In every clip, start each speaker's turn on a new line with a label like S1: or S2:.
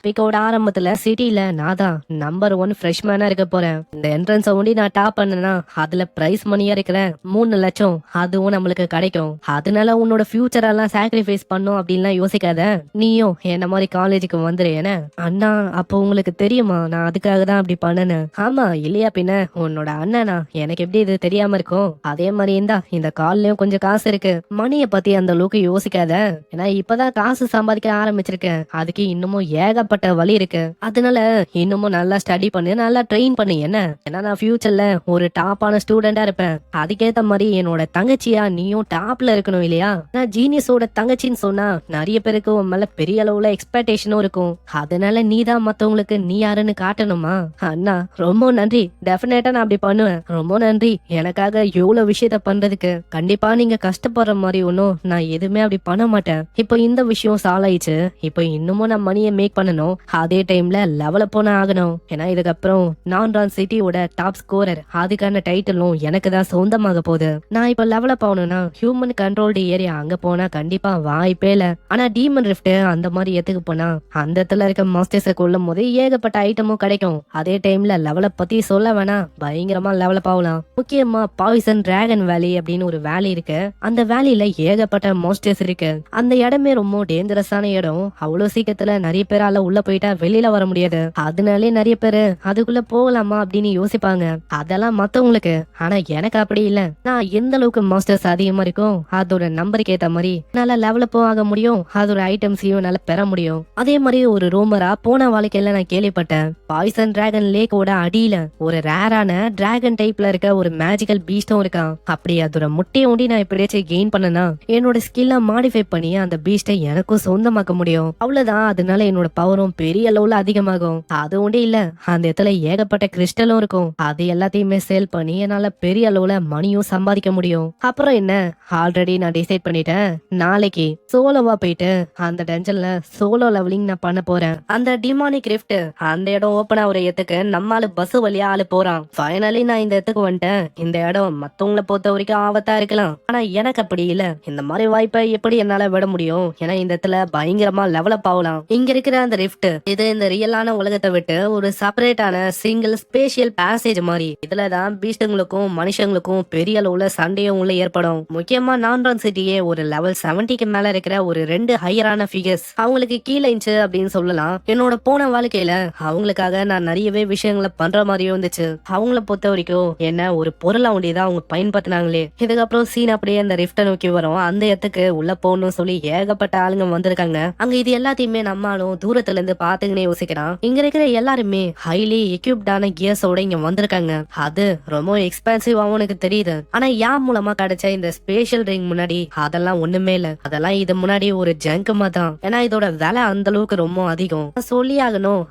S1: பிக்கோட ஆரம்பத்துல சிட்டில நான் தான் நம்பர் 1 ஃப்ரெஷ்மேனா இருக்க போறேன். இந்த என்ட்ரன்ஸ் ஒண்டி நான் டாப் பண்ணனா அதுல பிரைஸ் மணியா இருக்கிற 3 லட்சம் அதுவும் நம்மளுக்கு கிடைக்கும். அதனால உன்னோட ஃபியூச்சர் எல்லாம் சாக்ரிஃபைஸ் பண்ணும் அப்படின்லாம் யோசிக்காத. நீயும் என்ன மாதிரி காலேஜுக்கு வந்துரு. என்ன அண்ணா, அப்போ உங்களுக்கு தெரியுமா நான் அதுக்காக தான் அப்படி பண்ணனேன்? ஆமா இல்லையா பின்ன, உன்னோட அண்ணனா எனக்கு எப்படி இது தெரியாம இருக்கும்? அதே மாதிரி இருந்தா இந்த கால்லயும் கொஞ்சம் காசு இருக்கு. மணியை பத்தி அந்த அளவுக்கு யோசிக்காத. ஏன்னா இப்பதான் காசு சம்பாதிக்க ஆரம்பிச்சிருக்கேன். அதுக்கு இன்னமும் ஏகப்பட்ட வழி இருக்கு. அதனால இன்னமும் நல்லா ஸ்டடி பண்ணு, நல்லா ட்ரெயின் பண்ணு. என்ன ஏன்னா நான் ஃபியூச்சர்ல ஒரு டாப்பான ஸ்டூடெண்டா இருப்பேன். அதுக்கேத்த மாதிரி என்னோட தங்கச்சியா நீயும் டாப்ல இருக்கணும் இல்லையா? நான் ஜீனியஸோட தங்கச்சின்னு சொன்னா நிறைய பேருக்கு உன் மேல பெரிய அளவுல எக்ஸ்பெக்டேஷனும் இருக்கும். அதனால நீ தான் மத்தவங்களுக்கு நீ யாருன்னு காட்டணுமா? அண்ணா ரொம்ப நன்றி. டெஃபினட்டா நான் அப்படி பண்ணுவேன். ரொம்ப நன்றி எனக்காக எவ்வளவு விஷயத்த பண்றதுக்கு. கண்டிப்பா நீங்க கஷ்டப்படுற மாதிரி ஒன்னும் நான் எதுவுமே அப்படி பண்ண மாட்டேன். இப்போ இந்த விஷயம் சால்வ் ஆயிடுச்சு. இப்போ இன்னமும் நான் மணியை மேக் பண்ணணும். அதே டைம்ல லெவல போன ஆகணும். ஏன்னா இதுக்கப்புறம் நான் தான் சிட்டியோட டாப் ஸ்கோரர். அதுக்கான டைட்டிலும் எனக்கு தான் சொந்தமாக போகுது. நான் இப்ப லெவல போகணும்னா ஹியூமன் கண்ட்ரோல்டு ஏரியா அங்க போனா கண்டிப்பா வாய்ப்பே இல்ல. ஆனா டீமன் ரிஃப்ட் அந்த மாதிரி எத்துக்கு போனா அந்த இடத்துல இருக்க மாஸ்டர்ஸை கொள்ளும் போது ஏகப்பட்ட ஐட்டமும் கிடைக்கும். அதே டைம்ல லெவல பத்தி சொல்ல வேணா, பயங்கரமா லெவலப் ஆகலாம். முக்கியமா பாய்சன் டிராகன் வேலி அப்படின்னு ஒரு வேலி இருக்கு. அந்த வேலியில ஏகப்பட்ட மாஸ்டர்ஸ் இருக்கு. அந்த இடமே ரொம்ப டேஞ்சரஸான இடம். அவ்வளவு சீக்கிரத்துல நிறைய பேரால உள்ள போயிட்டா வெளியில வர முடியாது. அதனாலே நிறைய பேரு அதுக்குள்ள போகலாமா அப்படின்னு யோசிப்பாங்க. அதெல்லாம் மத்தவங்களுக்கு. ஆனா எனக்கு அப்படி இல்ல. நான் எந்த அளவுக்கு மாஸ்டர்ஸ் அதிகமா இருக்கும் அதோட நம்பருக்கு ஏத்த மாதிரி நல்லா லெவலப் ஆக முடியும். அதோட ஐட்டம்ஸையும் நல்லா பெற முடியும். அதே மாதிரி ஒரு ரூமரா போன வாழ்க்கையில நான் கேள்விப்பட்டேன். பாய்சன் டிராகன் லேக்கோட அடியில ஒரு ரேரான டிராகன் டைப்ல இருக்க ஒரு மேஜிக்கல் பீஸ்டும் இருக்கான். அப்படி அதோட முட்டையை ஒண்டி நான் எப்படியாச்சும் கெயின் பண்ணனா என்னோட ஸ்கில்ல மாடிஃபை பண்ணி அந்த பீஸ்டை எனக்கும் சொந்தமாக்க முடியும். அவ்வளவுதான். அதனால என்னோட பவரும் பெரிய அளவுல அதிகமாகும். அது ஒன்றே இல்ல, அந்த இடத்துல ஏகப்பட்ட கிறிஸ்டலும் இருக்கும். அது எல்லாத்தையுமே சேல் பண்ணி என்னால பெரிய அளவுல மணியும் சம்பாதிக்க முடியும். அப்புறம் என்ன, ஆல்ரெடி நான் டிசைட் பண்ணிட்டேன். நாளைக்கு சோலோவா போயிட்டு அந்த டஞ்சன்ல சோலோ லெவலிங் நான் பண்ண போறேன். அந்த டிமானிக் ரிஃப்ட் அந்த இடம் ஓபன் ஆகுற இடத்துக்கு நம்மால பஸ் வழியா ஆளு போறான். ஃபைனலி நான் இந்த இடத்துக்கு வந்துட்டேன். இந்த இடம் மத்தவங்களை பொறுத்த வரைக்கும் ஆபத்தா இருக்கலாம். ஆனா எனக்கு அப்படி இல்ல. இந்த மாதிரி வாய்ப்பை எப்படி என்னால விட முடியும்? ஏன்னா இந்த இடத்துல பயங்கரமா லெவலப் ஆகலாம். இங்க இருக்கிற அந்த ரிஃப்ட் இது இந்த ரியலான உலகத்தை விட்டு ஒரு செப்பரேட்டான சிங்கிள் ஸ்பேஷியல் பேசேஜ் மாதிரி. இதுலதான் பீஸ்டுங்களுக்கும் மனுஷங்களுக்கும் பெரிய அளவுல சண்டையும் உள்ள ஏற்படும். முக்கியமா நான்ரான் சிட்டியே ஒரு லெவல் 70க்கு மேல இருக்கிற ஒரு 2 ஹையரான ஃபிகர்ஸ் அவங்களுக்கு கீழே இன்ச்சு அப்படின்னு சொல்லலாம். என்னோட போன வாழ்க்கையில அவங்களுக்காக நான் நிறையவே விஷயங்களை பண்ற மாதிரியும் இருந்துச்சு. அவங்கள பொறுத்த வரைக்கும் என்ன ஒரு பொருளா ஒண்டிதான் அவங்க பயன்படுத்தினாங்களே. இதுக்கப்புறம் சீன் அப்படியே அந்த ரிஃப்ட நோக்கி வரும். அந்த இடத்துக்கு உள்ள போகணும்னு சொல்லி ஏகப்பட்ட ஆளுங்க வந்திருக்காங்க. அங்க இது எல்லாத்தையுமே நம்மளும் தூரத்துல இருந்து பாத்துக்கினே யோசிக்கிறான். இங்க இருக்கிற எல்லாருமே ஹைலி எக்யூப்டான கியர்ஸோட இங்க வந்திருக்காங்க. அது ரொம்ப எக்ஸ்பென்சிவ் அவனுக்கு தெரியுது. ஆனா யார் மூலமா கிடைச்ச இந்த ஸ்பெஷல் ரிங் முன்னாடி அதெல்லாம் ஒண்ணுமே இல்ல. அதெல்லாம் இது முன்னாடி ஒரு ஜங்குமா தான். ஏன்னா இதோட விலை அந்த அளவுக்கு ரொம்ப அதிகம். சொல்லி ஆகணும்,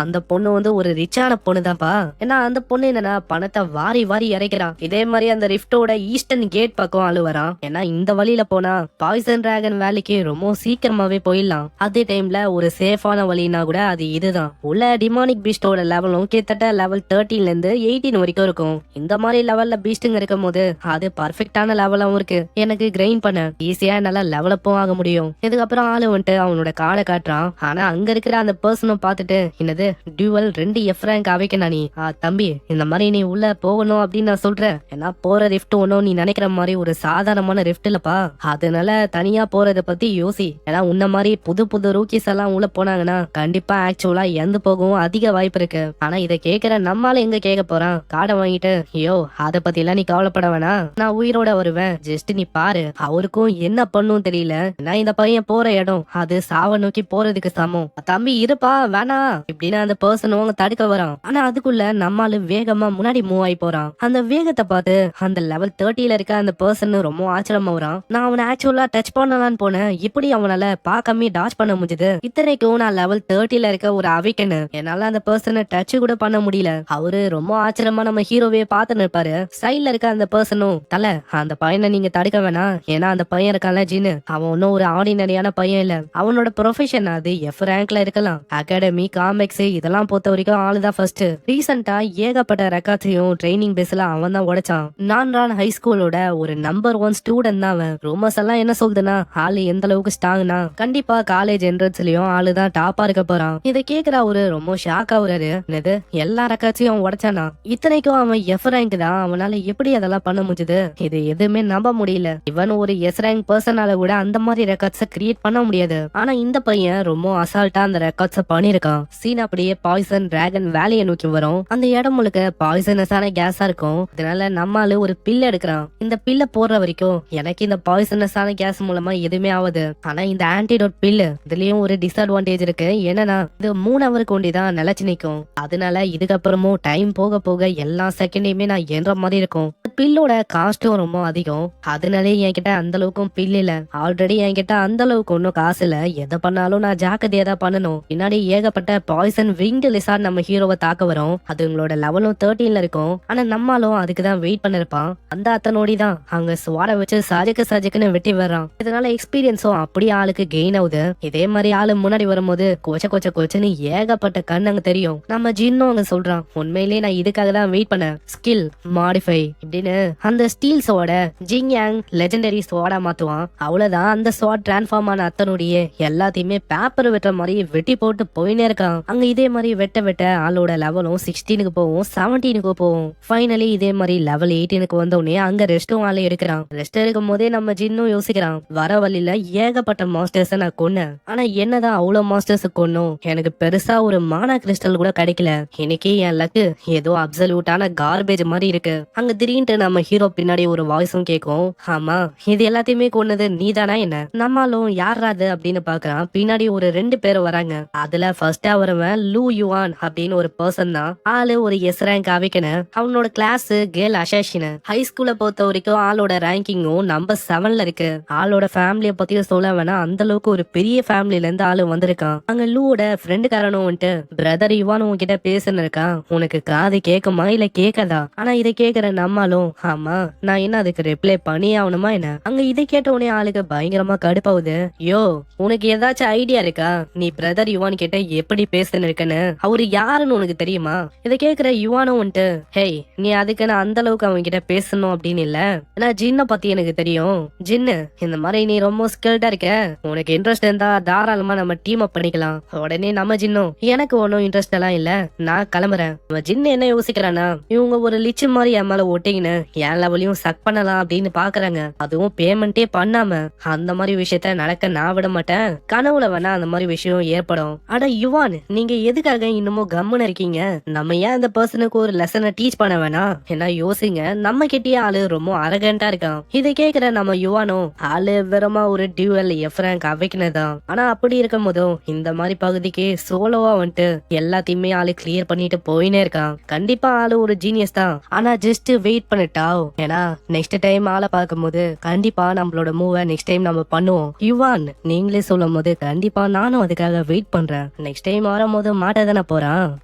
S1: அந்த பொண்ணு வந்து ஒரு ரிச்சான பொண்ணு தான்ப்பா. ஏன்னா அந்த பொண்ணு என்னன்னா பணத்தை வாரி வாரி இறைக்கிறா. இதே மாதிரி அந்த ரிஃப்டோட ஈஸ்டர்ன் கேட் பக்கம் அழுவறான். ஏன்னா இந்த வழியில போனா பாய்சன் டிராகன் வேலைக்கு ரொம்ப சீக்கிரமாவே போயிடலாம். அதே டைம்ல ஒரு சேஃபான வழினா கூட அது இதுதான். உள்ள டிமானிக் பீஸ்டோட லெவலும் கிட்டத்தட்ட லெவல் 13ல இருந்து 18 வரைக்கும் இருக்கும். இந்த மாதிரி லெவல்ல பீஸ்டுங்க இருக்கும் போது அது பர்ஃபெக்டான லெவலாவும் இருக்கு. எனக்கு கிரைண்ட் பண்ண ஈஸியா நல்லா லெவலப்பும் ஆக முடியும். இதுக்கப்புறம் ஆளு வந்துட்டு அவனோட கார்டை காட்டுறான். ஆனா அங்க இருக்கிற அந்த பர்சனும் பார்த்துட்டு என்னது டியூவல் 2 எஃப் ரேங்க் அவைக்கணா நீ? தம்பி இந்த மாதிரி நீ உள்ள போகணும் அப்படின்னு நான் சொல்றேன். ஏன்னா போற ரிஃப்ட் ஒன்னும் நீ நினைக்கிற மாதிரி ஒரு சாதாரணமான ரிஃப்ட் இல்லப்பா. அதனால தனியா போறத பத்தி யோசி. ஏன்னா உன்ன மாதிரி புது புது ரூக்கிஸ் எல்லாம் உள்ள போனாங்கன்னா கண்டிப்பா ஆக்சுவலா இறந்து போகவும் அதிக வாய்ப்பு இருக்கு. ஆனா இதை கேக்குற நம்மால எங்க கேட்க போறான்? கார்டை வாங்கிட்டு ஐயோ அத பத்தி எல்லாம் நீ கவலைப்பட வேணாம், நான் உயிரோட வருவேன், ஜஸ்ட் நீ பாரு. அவருக்கும் என்ன பண்ணும் தெரியல. நான் இந்த பையன் போற இடம் அது சாவ நோக்கி போறதுக்கு சமம். தம்பி இருப்பா வேணா இப்படின்னு அந்த பர்சனும் தடுக்க வரான். ஆனா அதுக்குள்ள நம்மால வேகமா முன்னாடி மூவ் ஆகி போறான். அந்த வேகத்தை பார்த்து அந்த லெவல் 30ல இருக்க அந்த பர்சன் ரொம்ப ஆச்சரியமா வரான். நான் அவனை ஆக்சுவலா டச் பண்ணலான்னு போனேன். இப்படி அவனால பாக்காம டாச் பண்ண முடிஞ்சது. இத்தனைக்கும் நான் லெவல் 30ல இருக்க ஒரு அவிக்கனு. என்னால அந்த பர்சனை டச் கூட பண்ண முடியல. அவரு ரொம்ப ஆச்சரியமா நம்ம ஹீரோவே பார்த்து நிற்பாரு. சைட்ல இருக்க அந்த பர்சனும் தல அந்த பையனை நீங்க தடுக்க வேணாம். ஏன்னா அந்த பையன் இருக்கான்ல ஜின்னு, அவன் ஒன்னும் ஒரு ஆர்டினரியான பையன் இல்ல. அவனோட ப்ரொஃபஷன் அது எஃப் ரேங்க்ல இருக்கலாம். அகாடமி காமிக்ஸ் இதெல்லாம் பொறுத்த வரைக்கும் ஆளுதான் ஃபர்ஸ்ட். ரீசெண்டா ஏகப்பட்ட ரெக்கார்ட்ஸையும் ட்ரைனிங் பேஸ்ல அவன் தான் உடைச்சான். நான் ஹை ஸ்கூலோட ஒரு நம்பர் 1 ஸ்டூடெண்ட் தான் அவன். ரூமர்ஸ் எல்லாம் என்ன சொல்லுதுன்னா ஆளு எந்த அளவுக்கு ஸ்ட்ராங்னா கண்டிப்பா காலேஜ் என்ட்ரன்ஸ்லயும் ஆளு தான் டாப்பா இருக்க போறான். இதை கேக்குற அவரு ரொம்ப ஷாக் ஆகுறாரு. என்னது எல்லா ரெக்கார்ட்ஸையும் அவன் உடைச்சானா? இத்தனைக்கும் அவன் எஃப் ரேங்க் தான், அவனால எப்படி அதெல்லாம் பண்ண முடிஞ்சது? இது எதுவுமே நம்ப முடியல. இவன் ஒரு எஸ் ரேங்க் பர்சனால கூட அந்த மாதிரி ரெக்கார்ட்ஸ கிரியேட் பண்ண முடியாது. ஆனா இந்த பையன் ரொம்ப அசால்ட்டா அந்த ரெக்கார்ட்ஸ பண்ணிருக்கான். சீன் அப்படியே பாய்சன் டிராகன் வேலையை நோக்கி வரும். அந்த இடம் முழுக்க பாய்சனஸான கேஸா இருக்கும். இதனால நம்மால ஒரு பில் எடுக்கிறான். இந்த பில்ல போடுற வரைக்கும் எனக்கு இந்த பாய்சனஸான கேஸ் மூலமா எதுவுமே ஆகுது. ஆனா இந்த ஆன்டிடோட் பில்லு இதுலயும் ஒரு டிஸ்அட்வான்டேஜ் இருக்கு. என்னன்னா இது 3 ஹவருக்கு ஒண்டிதான் நிலைச்சு நிக்கும். அதனால இதுக்கப்புறமும் டைம் போக போக எல்லா செகண்டையுமே நான் என்ற மாதிரி இருக்கும். பில்லோட காஸ்டும் ரொம்ப அதிகம். அதனால என்கிட்ட அந்த அளவுக்கும் பில் இல்ல. ஆல்ரெடி என்கிட்ட அந்த அளவுக்கு ஒன்னும் காசு இல்ல. எதை பண்ணாலும் நான் ஜாக்கிரதையா தான் பண்ணணும். பின்னாடி ஏகப்பட்ட பாய்சன் விங்டு லிசார்ட் நம்ம ஹீரோவை தாக்க வரும். அதுங்களோட லெவலும் 13ல இருக்கும். ஆனா நம்மளும் அதுக்குதான் வெயிட் பண்ணிருப்பான். அந்த அத்தனோடி தான் அங்க ஸ்வாட வச்சு சஜக்குன்னு வெட்டி வர்றான். இதனால எக்ஸ்பீரியன்ஸும் அப்படியே ஆளுக்கு கெயின் ஆகுது. இதே மாதிரி ஆளு முன்னாடி வரும்போது கொச்சன்னு ஏகப்பட்ட கண்ணங்க தெரியும். நம்ம ஜின்னும் அங்க சொல்றான், உண்மையிலேயே நான் இதுக்காக தான் வெயிட் பண்ணேன். ஸ்கில் மாடிஃபை இப்படின்னு அந்த ஸ்டீல் ஸ்வாட ஜிங் யாங் லெஜெண்டரி ஸ்வாடா மாத்துவான். அவ்வளவுதான், அந்த ஸ்வாட் டிரான்ஸ்ஃபார்ம் ஆன அத்தனுடைய எல்லாத்தையுமே பேப்பர் வெட்டுற மாதிரி வெட்டி போட்டு போயினே இருக்கான். அங்க இதே மாதிரி வெட்ட ஆளோட லெவலும் 16க்கு போகும், 17க்கு போகும். ஃபைனலி இதே மாதிரி லெவல் 18க்கு வந்தோடனே அங்க ரெஸ்டும் ஆளே எடுக்கிறான். ரெஸ்ட் எடுக்கும் போதே நம்ம ஜின்னும் யோசிக்கிறான், வர வழியில ஏகப்பட்ட மாஸ்டர்ஸ் நான் கொன்னேன். ஆனா என்னதான் அவ்வளவு மாஸ்டர்ஸ் கொன்னும் எனக்கு பெருசா ஒரு மானா கிறிஸ்டல் கூட கிடைக்கல. இன்னைக்கு என் லக்கு ஏதோ அப்சல்யூட்டான கார்பேஜ் மாதிரி இருக்கு. அங்க திடீர்னு நம்ம ஹீரோ பின்னாடி ஒரு வாய்ஸும் கேட்கும், ஆமா இது எல்லாத்தையுமே கொன்னது நீதானா என்ன? நம்மளும் யாராது அப்படின்னு பாக்குறான். பின்னாடி ஒரு 2 பேர் வராங்க. அதுல ஃபர்ஸ்டா வரவன் லூ யுவான் அப்படின்னு ஒரு பர்சன் தான். ஆளு ஒரு எஸ் ரேங்க் அவைக்கன. அவனோட கிளாஸ் கேர்ள் அசாஷின. ஹை ஸ்கூலை பொறுத்த வரைக்கும் ஆளோட ரேங்கிங்கும் நம்பர் 7ல இருக்கு. ஆளோட ஃபேமிலிய பத்தி சொல்ல வேணா, அந்த அளவுக்கு ஒரு பெரிய ஃபேமிலில இருந்து ஆளு வந்திருக்கான். அங்க லூவோட ஃப்ரெண்டுக்காரனும் வந்துட்டு, பிரதர் யுவான் உன்கிட்ட பேசுன்னு இருக்கான், உனக்கு காது கேக்குமா இல்ல கேட்கதா? ஆனா இதை கேக்குற நம்மளும், ஆமா நான் என்ன அதுக்கு ரிப்ளை பண்ணி ஆகணுமா என்ன? அங்க இதை கேட்ட உடனே ஆளுக்கு பயங்கரமா கடுப்பாவுது. யோ உனக்கு ஏதாச்சும் ஐடியா இருக்கா? நீ பிரதர் யுவான் கிட்ட எப்படி பேசுன்னு இருக்கன்னு அவரு யாருன்னு உனக்கு தெரியுமா? இதை கேக்குற யுவானும் வந்துட்டு, ஹேய் நீ அதுக்கு நான் அந்த அளவுக்கு அவங்க கிட்ட பேசணும் அப்படின்னு இல்ல. ஏன்னா ஜின்ன பத்தி எனக்கு தெரியும். ஜின்னு இந்த மாதிரி நீ ரொம்ப ஸ்கில்டா இருக்க, உனக்கு இன்ட்ரெஸ்ட் இருந்தா தாராளமா நம்ம டீம் அப் பண்ணிக்கலாம். உடனே நம்ம ஜின்னும், எனக்கு ஒன்னும் இன்ட்ரெஸ்ட் எல்லாம் இல்ல, நான் கிளம்புறேன். ஜின்னு என்ன யோசிக்கிறானா, இவங்க ஒரு லிச்சு மாதிரி என் மேல ஓட்டிங்கன்னு என் லெவலையும் சக் பண்ணலாம் அப்படின்னு பாக்குறாங்க. அதுவும் பேமெண்டே பண்ணாம. அந்த மாதிரி விஷயத்த நடக்க நான் விட மாட்டேன். கனவுல வேணா அந்த மாதிரி விஷயம் ஏற்படும். அட யுவான், நீங்க எதுக்காக இன்னமும் கம்முன்னு இருக்கீங்க? நம்ம ஏன் அந்த பர்சனுக்கு ஒரு லெசனை டீச் பண்ண வேணாம்? ஏன்னா யோசிங்க, நம்ம கிட்டயே ஆளு ரொம்ப அரகண்டா இருக்கான். இதை கேக்குற நம்ம யுவானும், ஆளு வெறுமா ஒரு டியூவல் எஃப் ரேங்க் அவைக்கினதான். ஆனா அப்படி இருக்கும் போதும் இந்த மாதிரி பகுதிக்கு சோலோவா வந்துட்டு எல்லாத்தையுமே ஆளு கிளியர் பண்ணிட்டு போயினே இருக்கான். கண்டிப்பா ஆளு ஒரு ஜீனியஸ் தான். ஆனா ஜஸ்ட் வெயிட் பண்ணிட்டா, ஏன்னா நெக்ஸ்ட் டைம் ஆளை பார்க்கும்போது கண்டிப்பா நம்மளோட மூவை நெக்ஸ்ட் டைம் நம்ம பண்ணுவோம். யுவான் நீங்களே சொல்லும் போது கண்டிப்பா நானும் அதுக்காக வெயிட் பண்றேன். நெக்ஸ்ட் டைம் வரும்போது மாட்ட தானே போறான்.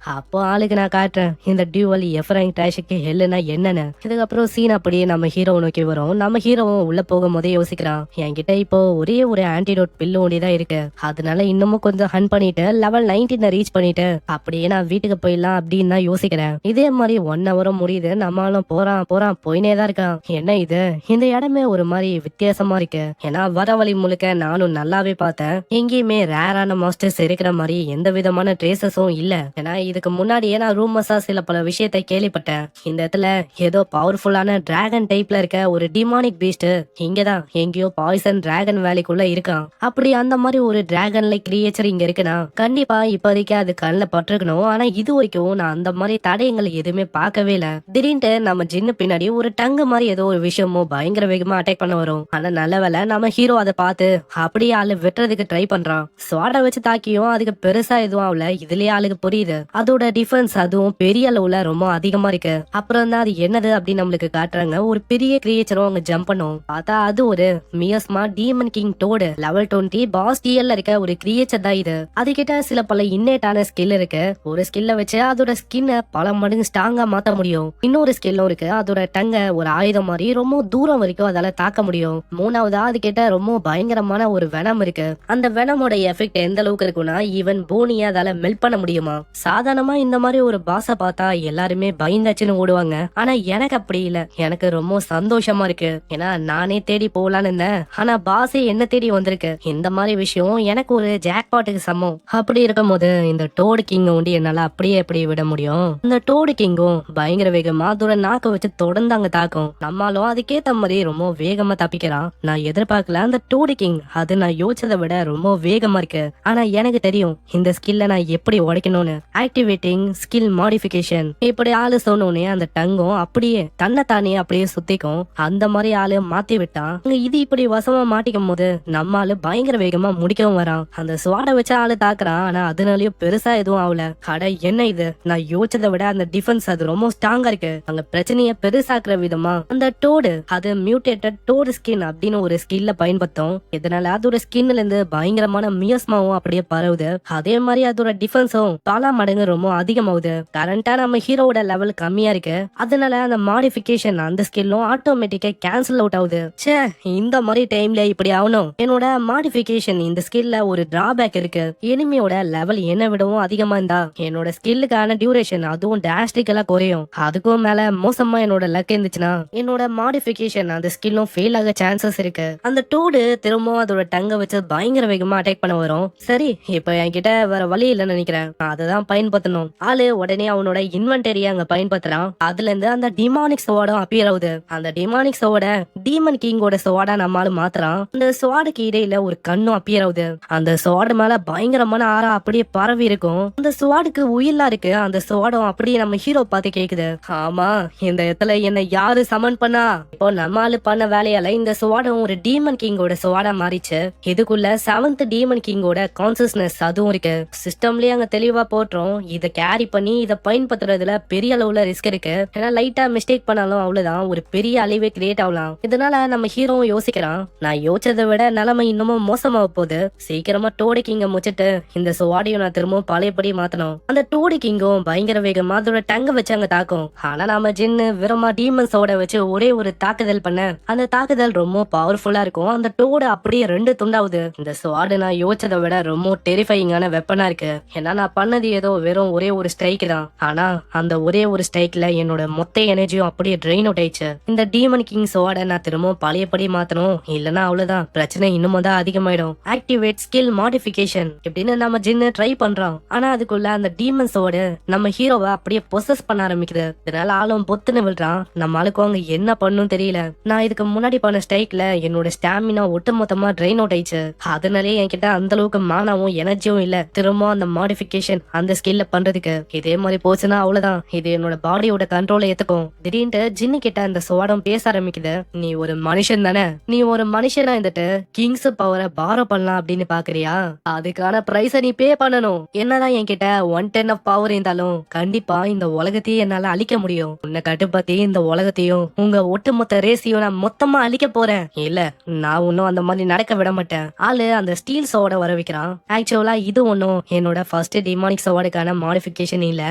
S1: அப்போ ஆளுக்கு நான் காட்டுறேன் இந்த டியூவல் எஃப் ரேங்க் டேஷுக்கு ஹெல்லுனா என்னன்னு. இதுக்கப்புறம் சீன் அப்படியே நம்ம ஹீரோ நோக்கி வரும். நம்ம ஹீரோவும் உள்ள போகும் போதே யோசிக்கிறான், என்கிட்ட இப்போ ஒரே ஒரு ஆன்டிடோட் பில்லு ஒண்டிதான் இருக்கு. அதனால இன்னமும் கொஞ்சம் ஹன் பண்ணிட்டு லெவல் 19 ரீச் பண்ணிட்டு அப்படியே நான் வீட்டுக்கு போயிடலாம் அப்படின்னு தான் யோசிக்கிறேன். இதே மாதிரி 1 ஹவரும் முடியுது. நம்மளும் போறான் போயினேதான் இருக்கான். என்ன இது, இந்த இடமே ஒரு மாதிரி வித்தியாசமா இருக்கு. ஏன்னா வர வழி முழுக்க நானும் நல்லாவே பார்த்தேன். எங்கேயுமே ரேரான மாஸ்டர்ஸ் இருக்கிற மாதிரி எந்த விதமான ட்ரேசஸும் இல்ல. ஏன்னா இதுக்கு முன்னாடியே நான் ரூமர்ஸா சில பல விஷயத்தை கேள்விப்பட்டேன். இந்த இடத்துல ஏதோ பவர்ஃபுல்லான டிராகன் டைப்ல இருக்க ஒரு டிமானிக் பீஸ்ட் இங்கதான் எங்கேயோ பாய்சன் டிராகன் வேலைக்குள்ள இருக்கான். அப்படி அந்த மாதிரி ஒரு டிராகன் லைக் கிரியேச்சர் இங்க இருக்குன்னா கண்டிப்பா இப்போதைக்கு அது கண்ணில் பட்டிருக்கணும். ஆனா இது வரைக்கும் நான் அந்த மாதிரி தடயங்கள் எதுவுமே பார்க்கவே இல்ல. திடீர்னு நம்ம ஜின்னு பின்னாடி ஒரு டங்கு மாதிரி ஏதோ ஒரு விஷயமும் பயங்கர வேகமா அட்டாக் பண்ண வரும். ஆனா நல்ல வேலை நம்ம ஹீரோ அதை பார்த்து அப்படியே ஆளு வெட்டுறதுக்கு ட்ரை பண்றான். ஸ்வாட வச்சு தாக்கியும் அதுக்கு பெருசா எதுவும் ஆகல. இதுலயே ஆளுக்கு புரியுது அதோட டிஃபென்ஸ் அதுவும் பெரிய அளவுல ரொம்ப அதிகமா இருக்கு. அப்புறம் தான் அது என்னது அப்படின்னு நம்மளுக்கு காட்டுறாங்க. ஒரு பெரிய கிரியேச்சரும் அங்க ஜம்ப் பண்ணும். பார்த்தா அது ஒரு மியஸ்மா டீமன் கிங் டோடு லெவல் 20 பாஸ் டிஎல்ல இருக்க ஒரு கிரியேச்சர் தான் இது. அது கிட்ட சில பல இன்னேட்டான ஸ்கில் இருக்கு. ஒரு ஸ்கில்ல வச்சு அதோட ஸ்கின்ன பல மடங்கு ஸ்ட்ராங்கா மாத்த முடியும். இன்னொரு ஸ்கில்லும் இருக்கு. அதோட டங்க ஒரு ஆயுதம் மாதிரி ரொம்ப தூரம் வரைக்கும் அதால தாக்க முடியும். மூணாவதா அது கிட்ட ரொம்ப பயங்கரமான ஒரு வெனம் இருக்கு. அந்த வெனமோட எஃபெக்ட் எந்த அளவுக்கு இருக்குன்னா ஈவன் போனியை அதால மெல்ட் பண்ண முடியுமா. சாதாரணமா இந்த மாதிரி ஒரு பாஸ பார்த்தா எல்லாருமே பயந்தாச்சுன்னு ஓடுவாங்க. ஆனா எனக்கு அப்படி இல்ல. எனக்கு ரொம்ப சந்தோஷமா இருக்கு. ஏன்னா நானே தேடி போகலான்னு இருந்தேன். ஆனா பாஸே என்ன தேடி வந்திருக்கு. இந்த மாதிரி விஷயம் எனக்கு ஒரு ஜாக்பாட்டுக்கு சமம். அப்படி இருக்கும் போது இந்த டோடு கிங் வந்து என்னால அப்படியே எப்படி விட முடியும்? இந்த டோடு கிங்கும் பயங்கர வேகமா அதோட நாக்க வச்சு தொடர்ந்து அங்க தாக்கும். நம்மளும் அதுக்கேத்த மாதிரி ரொம்ப வேகமா தப்பிக்கிறான். நான் எதிர்பார்க்கல அந்த டோடு கிங் அது நான் யோசிச்சதை விட ரொம்ப வேகமா இருக்கு. ஆனா எனக்கு தெரியும் இந்த ஸ்கில்ல நான் எப்படி உடைக்கணும்னு. ஆக்டிவேட்டிங் ஸ்கில் மாடிஃபிகேஷன் இப்படி ஆளு சொன்னோன்னே அந்த டங்கும் அப்படியே தன்னைத்தானே அப்படியே சுத்திக்கும். அந்த மாதிரி ஆளு மாத்தி விட்டான். இது இப்படி வசமா மாட்டிக்கும் போது நம்ம ஆளு பயங்கர வேகமா முடிக்கவும் வரான். அந்த ஸ்வாட வச்ச ஆளு தாக்குறான். ஆனா அதனாலயும் பெருசா எதுவும் ஆகல. கடை என்ன இது, நான் யோசிச்சதை விட அந்த டிஃபென்ஸ் அது ரொம்ப ஸ்ட்ராங்கா இருக்கு. அங்க பிரச்சனைய பெருசாக்குற விதமா அந்த டோடு அது மியூட்டேட்டட் டோடு ஸ்கின் அப்படின்னு ஒரு ஸ்கில்ல பயன்படுத்தும். இதனால அதோட ஸ்கின்ல இருந்து பயங்கரமான மியஸ்மாவும் அப்படியே பரவுது. அதே மாதிரி அதோட டிஃபென்ஸும் பல மடங்கு ரொம்ப அதிகமாகுது. கரண்டா நம்ம ஹீரோட லெவல் கம்மியா இருக்கு. அதனால அந்த மாடிஃபிகேஷன் அந்த ஸ்கில்லும் ஆட்டோமேட்டிக்கா கேன்சல் அவுட் ஆகுது. சே, இந்த மாதிரி டைம்ல இப்படி ஆகணும். என்னோட மாடிஃபிகேஷன் இந்த ஸ்கில்ல ஒரு டிராபேக் இருக்கு. எனிமியோட லெவல் என்ன விடவும் அதிகமா இருந்தா என்னோட ஸ்கில்லுக்கான டியூரேஷன் அதுவும் டிராஸ்டிக்கலா குறையும். அதுக்கும் மேல மோசமா என்னோட லக் இருந்துச்சுன்னா என்னோட மாடிஃபிகேஷன் அந்த ஸ்கில்லும் ஃபெயில் ஆக சான்சஸ் இருக்கு. அந்த டோடு திரும்பவும் அதோட டங்க வச்சு பயங்கர வேகமா அட்டாக் பண்ண வரும். சரி, இப்ப என்கிட்ட வேற வழி இல்லைன்னு நினைக்கிறேன். அததான் பயன்படுத்தணும். ஆளு உடனே அவனோட இன்வென்டரியை அங்க பயன்படுத்துறான். அதுல இருந்து அந்த டிமானிக் சோவாடும் அப்பியர் ஆகுது. அந்த டிமானிக் சோட டீமன் கிங்கோட சோடா நம்மால மாத்துறான். அந்த சோடுக்கு இடையில ஒரு கண்ணும் அப்பியர் ஆகுது. அந்த சோடு மேல பயங்கரமான ஆறா அப்படியே பரவி இருக்கும். அந்த சோடுக்கு உயிரெல்லாம் இருக்கு. அந்த சோடம் அப்படியே நம்ம ஹீரோ பார்த்து கேக்குது, ஆமா இந்த இடத்துல என்ன யாரு சமன் பண்ணா? இப்போ நம்மால பண்ண வேலையால இந்த சோடம் ஒரு டீமன் கிங்கோட சோடா மாறிச்சு. இதுக்குள்ள 7th டீமன் கிங்கோட கான்சியஸ்னஸ் அதுவும் இருக்கு. சிஸ்டம்லயே அங்க தெளிவா போட்டுரும். இத கேரி பண்ணி இத பயன்படுத்துறதுல பெரிய அளவுல ரிஸ்க் இருக்கு. ஏன்னா லைட்டா மிஸ்டேக் பண்ணாலும் அவ்வளவுதான், ஒரு பெரிய அழிவே கிரியேட் ஆகலாம். இதனால நம்ம ஹீரோவும் யோசிக்கிறான், நான் யோசிச்சதை விட நிலைமை இன்னமும் மோசமாக போகுது. சீக்கிரமா டோடி கிங்க முடிச்சிட்டு இந்த சோடியும் நான் திரும்பவும் பழையபடி மாத்தணும். அந்த டோடி கிங்கும் பயங்கர வேகமா அதோட டங்க வச்சு அங்க தாக்கும். ஆனா நாம ஜின்னு விரமா டீமன் சோட வச்சு ஒரே ஒரு தாக்குதல் பண்ண அந்த தாக்குதல் ரொம்ப பவர்ஃபுல்லா இருக்கும். அந்த டோடு அப்படியே 2 துண்டாவுது. இந்த ஸ்வாடு நான் யோசிச்சதை விட ரொம்ப டெரிஃபைங்கான வெப்பனா இருக்கு. ஏன்னா நான் பண்ணது ஏதோ வெறும் ஒரே ஒரு ஸ்ட்ரைக் தான். ஆனா அந்த ஒரே ஒரு ஸ்ட்ரைக்ல என்னோட மொத்த எனர்ஜியும் அப்படியே ட்ரெயின் அவுட் ஆயிடுச்சு. இந்த டீமன் கிங் ஸ்வாட நான் திரும்பவும் பழையபடி மாத்தணும். இல்லனா அவ்வளவுதான், பிரச்சனை இன்னும் தான் அதிகமாயிடும். ஆக்டிவேட் ஸ்கில் மாடிஃபிகேஷன் இப்படின்னு நம்ம ஜின்னு ட்ரை பண்றோம். ஆனா அதுக்குள்ள அந்த டீமன் ஸ்வாடு நம்ம ஹீரோவை அப்படியே பொசஸ் பண்ண ஆரம்பிக்குது. இதனால ஆளும் பொத்துன்னு விழுறான். நம்ம ஆளுக்கு அவங்க என்ன பண்ணும் தெரியல. நான் இதுக்கு முன்னாடி பண்ண ஸ்ட்ரைக்ல என்னோட ஸ்டாமினா ஒட்டுமொத்தமா ட்ரெயின் அவுட் ஆயிடுச்சு. அதனாலே என்கிட்ட அந்த அளவுக்கு மானாவும் எனர்ஜியும் இல்ல திரும்ப அந்த மாடிஃபிகேஷன் அந்த ஸ்கில்ல பண்றதுக்கு. இதே மாதிரி போச்சுன்னா அவ்வளவுதான், இது என்னோட பாடியோட கண்ட்ரோல ஏத்துக்கும். திடீர்னு ஜின்னு கிட்ட அந்த சோடம் பேச ஆரம்பிக்குது, நீ ஒரு மனுஷன் தானே, நீ ஒரு மனுஷனா இருந்துட்டு கிங்ஸ் பவரை பாரோ பண்ணலாம் அப்படின்னு பாக்குறியா? அதுக்கான பிரைஸ நீ பே பண்ணணும். என்னதான் என்கிட்ட 110 ஆஃப் பவர் இருந்தாலும் கண்டிப்பா இந்த உலகத்தையே என்னால அழிக்க முடியும். உன்னை கட்டுப்பாத்தி இந்த உலகத்தையும் உங்க ஒட்டுமொத்த ரேஸையும் நான் மொத்தமா அழிக்க போறேன். இல்ல, நான் ஒன்னும் அந்த மாதிரி நடக்க விட மாட்டேன். ஆளு அந்த ஸ்டீல் சோட வர வைக்கிறான். ஆக்சுவலா இது ஒன்னும் என்னோட ஃபர்ஸ்ட் டிமானிக் சோடுக்கான மாடிஃபிகேஷன் இல்ல.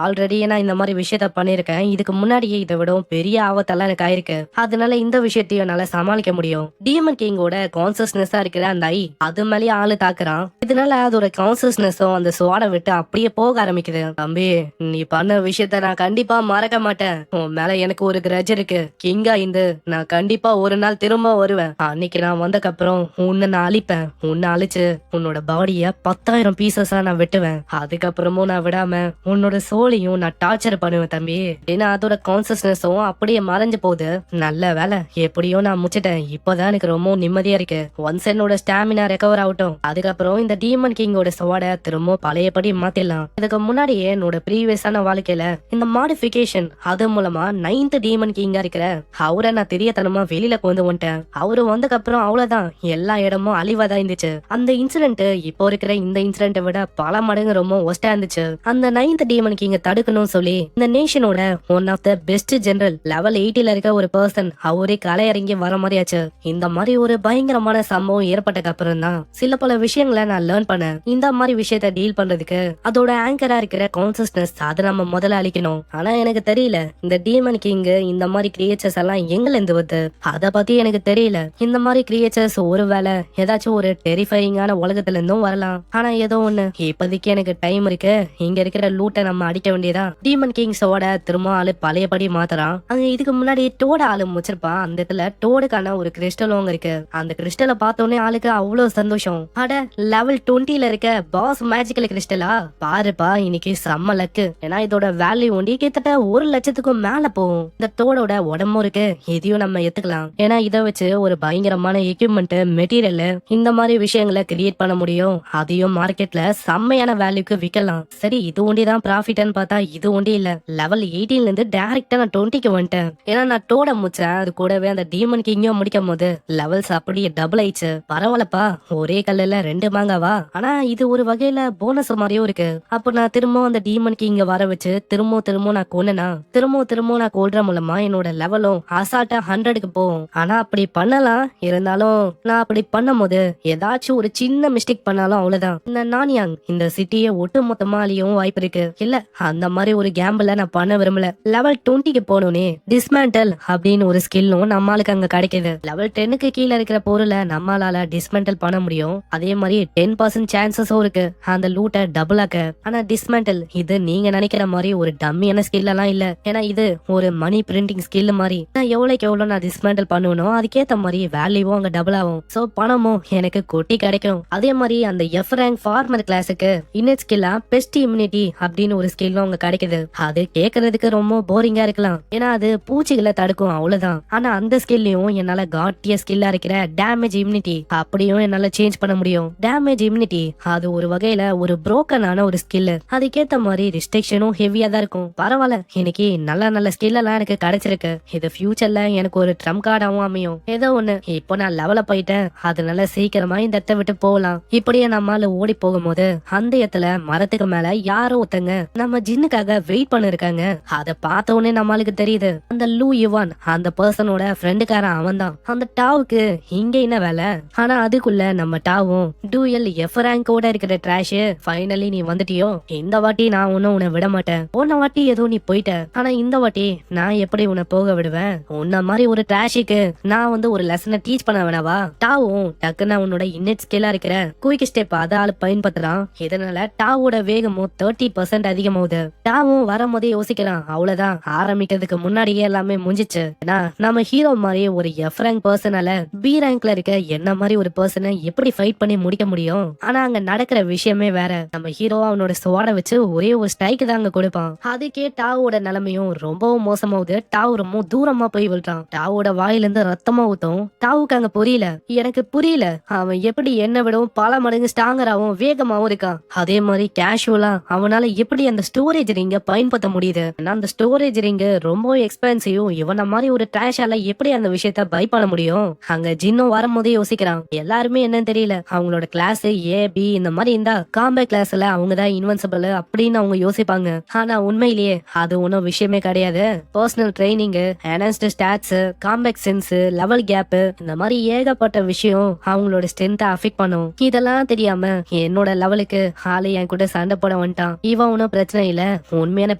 S1: ஆல்ரெடி நான் இந்த மாதிரி விஷயத்த பண்ணிருக்கேன். இதுக்கு முன்னாடியே இதை விட பெரிய ஆபத்தெல்லாம் எனக்கு ஆயிருக்கு. அதனால இந்த விஷயத்தையும் என்னால சமாளிக்க முடியும். டீமன் கிங்கோட கான்சியஸ்னஸா இருக்கிற அந்த ஐ அது மேலேயே ஆளு தாக்குறான். இதனால அதோட கான்சியஸ்னஸும் அந்த சோட விட்டு அப்படியே போக ஆரம்பிக்குது. தம்பி, நீ பண்ண விஷயத்த நான் கண்டிப்பா மறக்க மாட்டேன். உன் மேல எனக்கு ஒரு கிரட்ஜ் இருக்கு. கிங்கா இருந்து நான் கண்டிப்பா ஒரு நாள் திரும்ப வருவேன். அன்னைக்கு நான் வந்தக்கு அப்புறம் உன்னை நான் அழிப்பேன். உன்னை அழிச்சு உன்னோட பாடிய 10,000 பீசஸா நான் வெட்டுவேன். அதுக்கப்புறமும் நான் விடாம உன்னோட சோலையும் நான் டார்ச்சர் பண்ணுவேன் தம்பி. ஏன்னா அதோட கான்சியஸ்னஸும் அப்படியே மறைஞ்சு போகுது. நல்ல வேலை, எப்படியோ நான் முடிச்சிட்டேன். இப்பதான் எனக்கு ரொம்ப நிம்மதியா இருக்கு. ஒன்ஸ் என்னோட ஸ்டாமினா ரெக்கவர் ஆகட்டும், அதுக்கப்புறம் இந்த டீமன் கிங்கோட சோட திரும்ப பழையபடி மாத்திடலாம். இதுக்கு முன்னாடியே என்னோட ப்ரீவியஸான வாழ்க்கையில இந்த மாடிஃபிகேஷன் அது மூலமா 9th டீமன் கிங்கா இருக்கிற அவரை நான் தெரியத்தனமா வெளியில கொண்டு வந்துட்டேன். அவரு வந்ததுக்கு அப்புறம் அவ்வளவுதான், எல்லா இடமும் அழிவாதான் இருந்துச்சு. அந்த இன்சிடென்ட் இப்போ இருக்கிற இந்த இன்சிடென்ட்டை விட பல மடங்கு ரொம்ப ஒஸ்டா இருந்துச்சு. அந்த 9th டீமன் கிங்க தடுக்கணும்னு சொல்லி இந்த நேஷனோட one of the best general level 80ல இருக்க ஒரு பர்சன் அவரே களை இறங்கி வர மாதிரியாச்சு. இந்த மாதிரி ஒரு பயங்கரமான சம்பவம் ஏற்பட்டதுக்கு அப்புறம் தான் சில பல விஷயங்களை நான் லேர்ன் பண்ணேன். இந்த மாதிரி விஷயத்த டீல் பண்றதுக்கு அதோட ஆங்கரா இருக்கிற கான்சியஸ்னஸ் அதை நம்ம முதல்ல அழிக்கணும். ஆனா எனக்கு தெரியல இந்த டீமன் கிங் இந்த மாதிரி கிரியேச்சர்ஸ் எல்லாம் எங்க இருந்து வருது அத பத்தி எனக்கு தெரியல. இந்த மாதிரி கிரியேச்சர்ஸ் ஒருவேளை ஏதாச்சும் ஒரு டெரிஃபைங்கான உலகத்துல இருந்தும் வரலாம். ஆனா ஏதோ ஒண்ணு, இப்போதைக்கு எனக்கு டைம் இருக்கு. இங்க இருக்கிற லூட்டை நம்ம அடிக்க வேண்டியதா. டீமன் கிங்ஸோட திரும்ப ஆளு பழையபடி மாத்துறான். அங்க இதுக்கு முன்னாடி டோட ஆளு முடிச்சிருப்பான். அந்த இடத்துல டோடுக்கான ஒரு கிறிஸ்டலும் இருக்கு. அந்த கிறிஸ்டலை பார்த்தோன்னே ஆளுக்கு அவ்வளவு சந்தோஷம். அட லெவல் 20ல இருக்க பாஸ் மேஜிக்கல் கிறிஸ்டலா பாருப்பா, இன்னைக்கு செம்ம லக்கு. ஏன்னா இதோட வேல்யூ ஒண்டி கிட்டத்தட்ட 1,00,000க்கும் மேல போகும். இந்த தோடோட உடம்பும் இருக்கு, இதையும் நம்ம எடுத்துக்கலாம். ஏன்னா இதை வச்சு ஒரு பயங்கரமான எக்யூப்மெண்ட், மெட்டீரியல், இந்த மாதிரி விஷயங்களை கிரியேட் பண்ண முடியும். அதையும் மார்க்கெட்ல செம்மையான வேல்யூக்கு விற்கலாம். சரி, இது ஒண்டிதான் ப்ராஃபிட்னு பார்த்தா இது ஒண்டி இல்ல. லெவல் 18ல இருந்து டைரக்டா நான் 20க்கு வந்துட்டேன். ஏன்னா நான் டோட முடிச்சேன், அது கூடவே அந்த டீமன் கிங்கும் முடிக்கும் போது லெவல்ஸ் அப்படியே டபுள் ஆயிடுச்சு. பரவாயில்லப்பா, ஒரே கல்லுல 2 மாங்காவா. ஆனா இது ஒரு வகையில போனஸ் மாதிரியும் இருக்கு. அப்ப நான் திரும்ப அந்த டீமன் கிங்க வர வச்சு திரும்ப நான் கொன்னனா, திரும்ப நான் கொல்ற மூலமா என்னோட லெவலும் அசால்ட்டா 100க்கு போகும். ஆனா அப்படி பண்ணலாம், இருந்தாலும் நான் அப்படி பண்ணும் போது ஏதாச்சும் ஒரு சின்ன மிஸ்டேக் பண்ணாலும் அவ்வளவுதான். இந்த நானியாங் இந்த சிட்டியை ஒட்டு மொத்தமா அழியவும் வாய்ப்பு இருக்கு. இல்ல, அந்த மாதிரி ஒரு கேம்பிள நான் பண்ண விரும்பல. லெவல் 20க்கு போனோனே டிஸ்மேண்டல் அப்படின்னு ஒரு ஸ்கில்லும் நம்மளுக்கு அங்க கிடைக்குது. லெவல் 10க்கு கீழே இருக்கிற பொருளை நம்மளால டிஸ்மேண்டல் பண்ண முடியும். அதே மாதிரி 10% சான்சஸும் இருக்கு அந்த லூட்டை டபுள் ஆக்க. ஆனா டிஸ்மேண்டல் இது நீங்க நினைக்கிற மாதிரி ஒரு டம்மியான ஸ்கில் எல்லாம் இல்ல. ஏன்னா இது ஒரு மணி பிரிண்டிங் ஸ்கில் மாதிரி. நான் எவ்வளவுக்கு எவ்வளவு நான் டிஸ்மேண்டல் பண்ணுவனோ அதுக்கேத்த மாதிரி வேல்யூவும் அங்க டபுள் ஆகும். சோ பணமும் எனக்கு கொட்டி கிடைக்கும். அதே மாதிரி அந்த எஃப் ரேங்க் ஃபார்மர் கிளாஸுக்கு இன்னட் ஸ்கில்லா பெஸ்ட் இம்யூனிட்டி அப்படின்னு ஒரு ஸ்கில்லும் அங்க கிடைக்குது. அது கேட்கறதுக்கு ரொம்ப போரிங்கா இருக்கலாம், ஏன்னா அது பூச்சிகளை தடுக்கும் அவ்வளவுதான். ஆனா அந்த ஸ்கில்லையும் என்னால காட்டிய ஸ்கில்லா இருக்கிற டேமேஜ் இம்யூனிட்டி அப்படியும் என்னால சேஞ்ச் பண்ண முடியும். டேமேஜ் இம்யூனிட்டி அது ஒரு வகையில ஒரு புரோக்கனான ஒரு ஸ்கில். அதுக்கேத்த மாதிரி ரிஸ்ட்ரிக்ஷனும் ஹெவியா தான் இருக்கும். பரவாயில்ல, இன்னைக்கு நல்ல ஸ்கில் எல்லாம் எனக்கு கிடைச்சிருக்கு. இது ஃபியூச்சர்ல எனக்கு ஒரு ட்ரம் கார்டாவும் அமையும். ஏதோ ஒண்ணு, இப்போ நான் லெவல போயிட்டேன், அதனால சீக்கிரமா இந்த இடத்தை விட்டு போகலாம். இப்படியே நம்மால ஓடி போகும்போது அந்த இடத்துல மரத்துக்கு மேல யாரோ ஒருத்தங்க நம்ம ஜின்னுக்காக வெயிட் பண்ண இருக்காங்க. அதை பார்த்த உடனே நம்மளுக்கு தெரியுது அந்த லூ யுவான் அந்த பர்சனோட ஃப்ரெண்டுக்காரன் அவன் தான். அந்த டாவுக்கு இங்க என்ன வேலை? ஆனா அதுக்குள்ள நம்ம டாவும் டூயல் எஃப் ரேங்கோட இருக்கிற ட்ராஷ், ஃபைனலி நீ வந்துட்டியோ, இந்த வாட்டி நான் ஒன்னும் உன்னை விட மாட்டேன். போன வாட்டி ஏதோ நீ போயிட்ட, ஆனா இந்த வாட்டி நான் எப்படி உன்னை போக விடுவேன்? உன்ன மாதிரி ஒரு ட்ராஷுக்கு நான் ஒரு லெசனை டீச் பண்ண வேணாவா? டாவும் டக்குன்னு உன்னோட இன்னட் ஸ்கில்லா இருக்கிற குயிக் ஸ்டெப் அதால பயன்படுத்துறான். இதனால டாவோட வேகமும் 30% அதிகமாகுது. டாவும் வரும்போதே யோசிக்கிறான், அவ்வளவுதான், ஆரம்பிக்கிறதுக்கு முன்னாடியே எல்லாமே முடிஞ்சிச்சு. ஏன்னா நம்ம ஹீரோ மாதிரி ஒரு எஃப் ரேங்க் பர்சனால பி ரேங்க்ல இருக்க என்ன மாதிரி ஒரு பர்சனை எப்படி ஃபைட் பண்ணி முடிக்க முடியும்? ஆனா அங்க நடக்கிற விஷயமே வேற. நம்ம ஹீரோ அவனோட ஸ்வாட வச்சு ஒரே ஒரு ஸ்ட்ரைக் தான் அங்க கொடுப்பான். அதுக்கே டாவோட நிலைமையும் ரொம்பவும் மோசமாகுது. டாவ் ரொம்ப தூரமா போய் விழுறான். டாவோட வாயிலிருந்து ரத்தமா ஊத்தும். டாவுக்கு அங்க புரியல, எனக்கு புரியல, அவன் எப்படி என்ன விடவும் பல மடங்கு ஸ்ட்ராங்கராகவும் வேகமாவும் இருக்கான். அதே மாதிரி கேஷுவலா அவனால எப்படி அந்த ஸ்டோரேஜ் ரிங்க பயன்படுத்த முடியுது? ஏன்னா அந்த ஸ்டோரேஜ் ரிங் ரொம்ப எக்ஸ்பென்சிவ். இவன மாதிரி ஒரு ட்ராஷால எப்படி அந்த விஷயத்த பை பண்ண முடியும்? அங்க ஜின்னும் வரும்போதே யோசிக்கிறான். எல்லாருமே என்னன்னு தெரியல, அவங்களோட கிளாஸ் ஏ பி இந்த மாதிரி இருந்தா காம்பேட் கிளாஸ்ல அவங்கதான் இன்வென்சிபிள் அப்படின்னு அவங்க யோசிப்பாங்க. ஆனா உண்மையிலேயே அது ஒன்னும் விஷயமே கிடையாது. Personal training, enhanced stats, combat sense, level cap, இந்த மாதிரி ஏகப்பட்ட விஷயம் அவங்களோட ஸ்ட்ரென்த்தை அஃபெக்ட் பண்ணும். இதெல்லாம் தெரியாம என்னோட லெவலுக்கு ஆளு என் கூட சண்டை போட வந்துட்டான். இவன் ஒன்னும் பிரச்சனை இல்ல, உண்மையான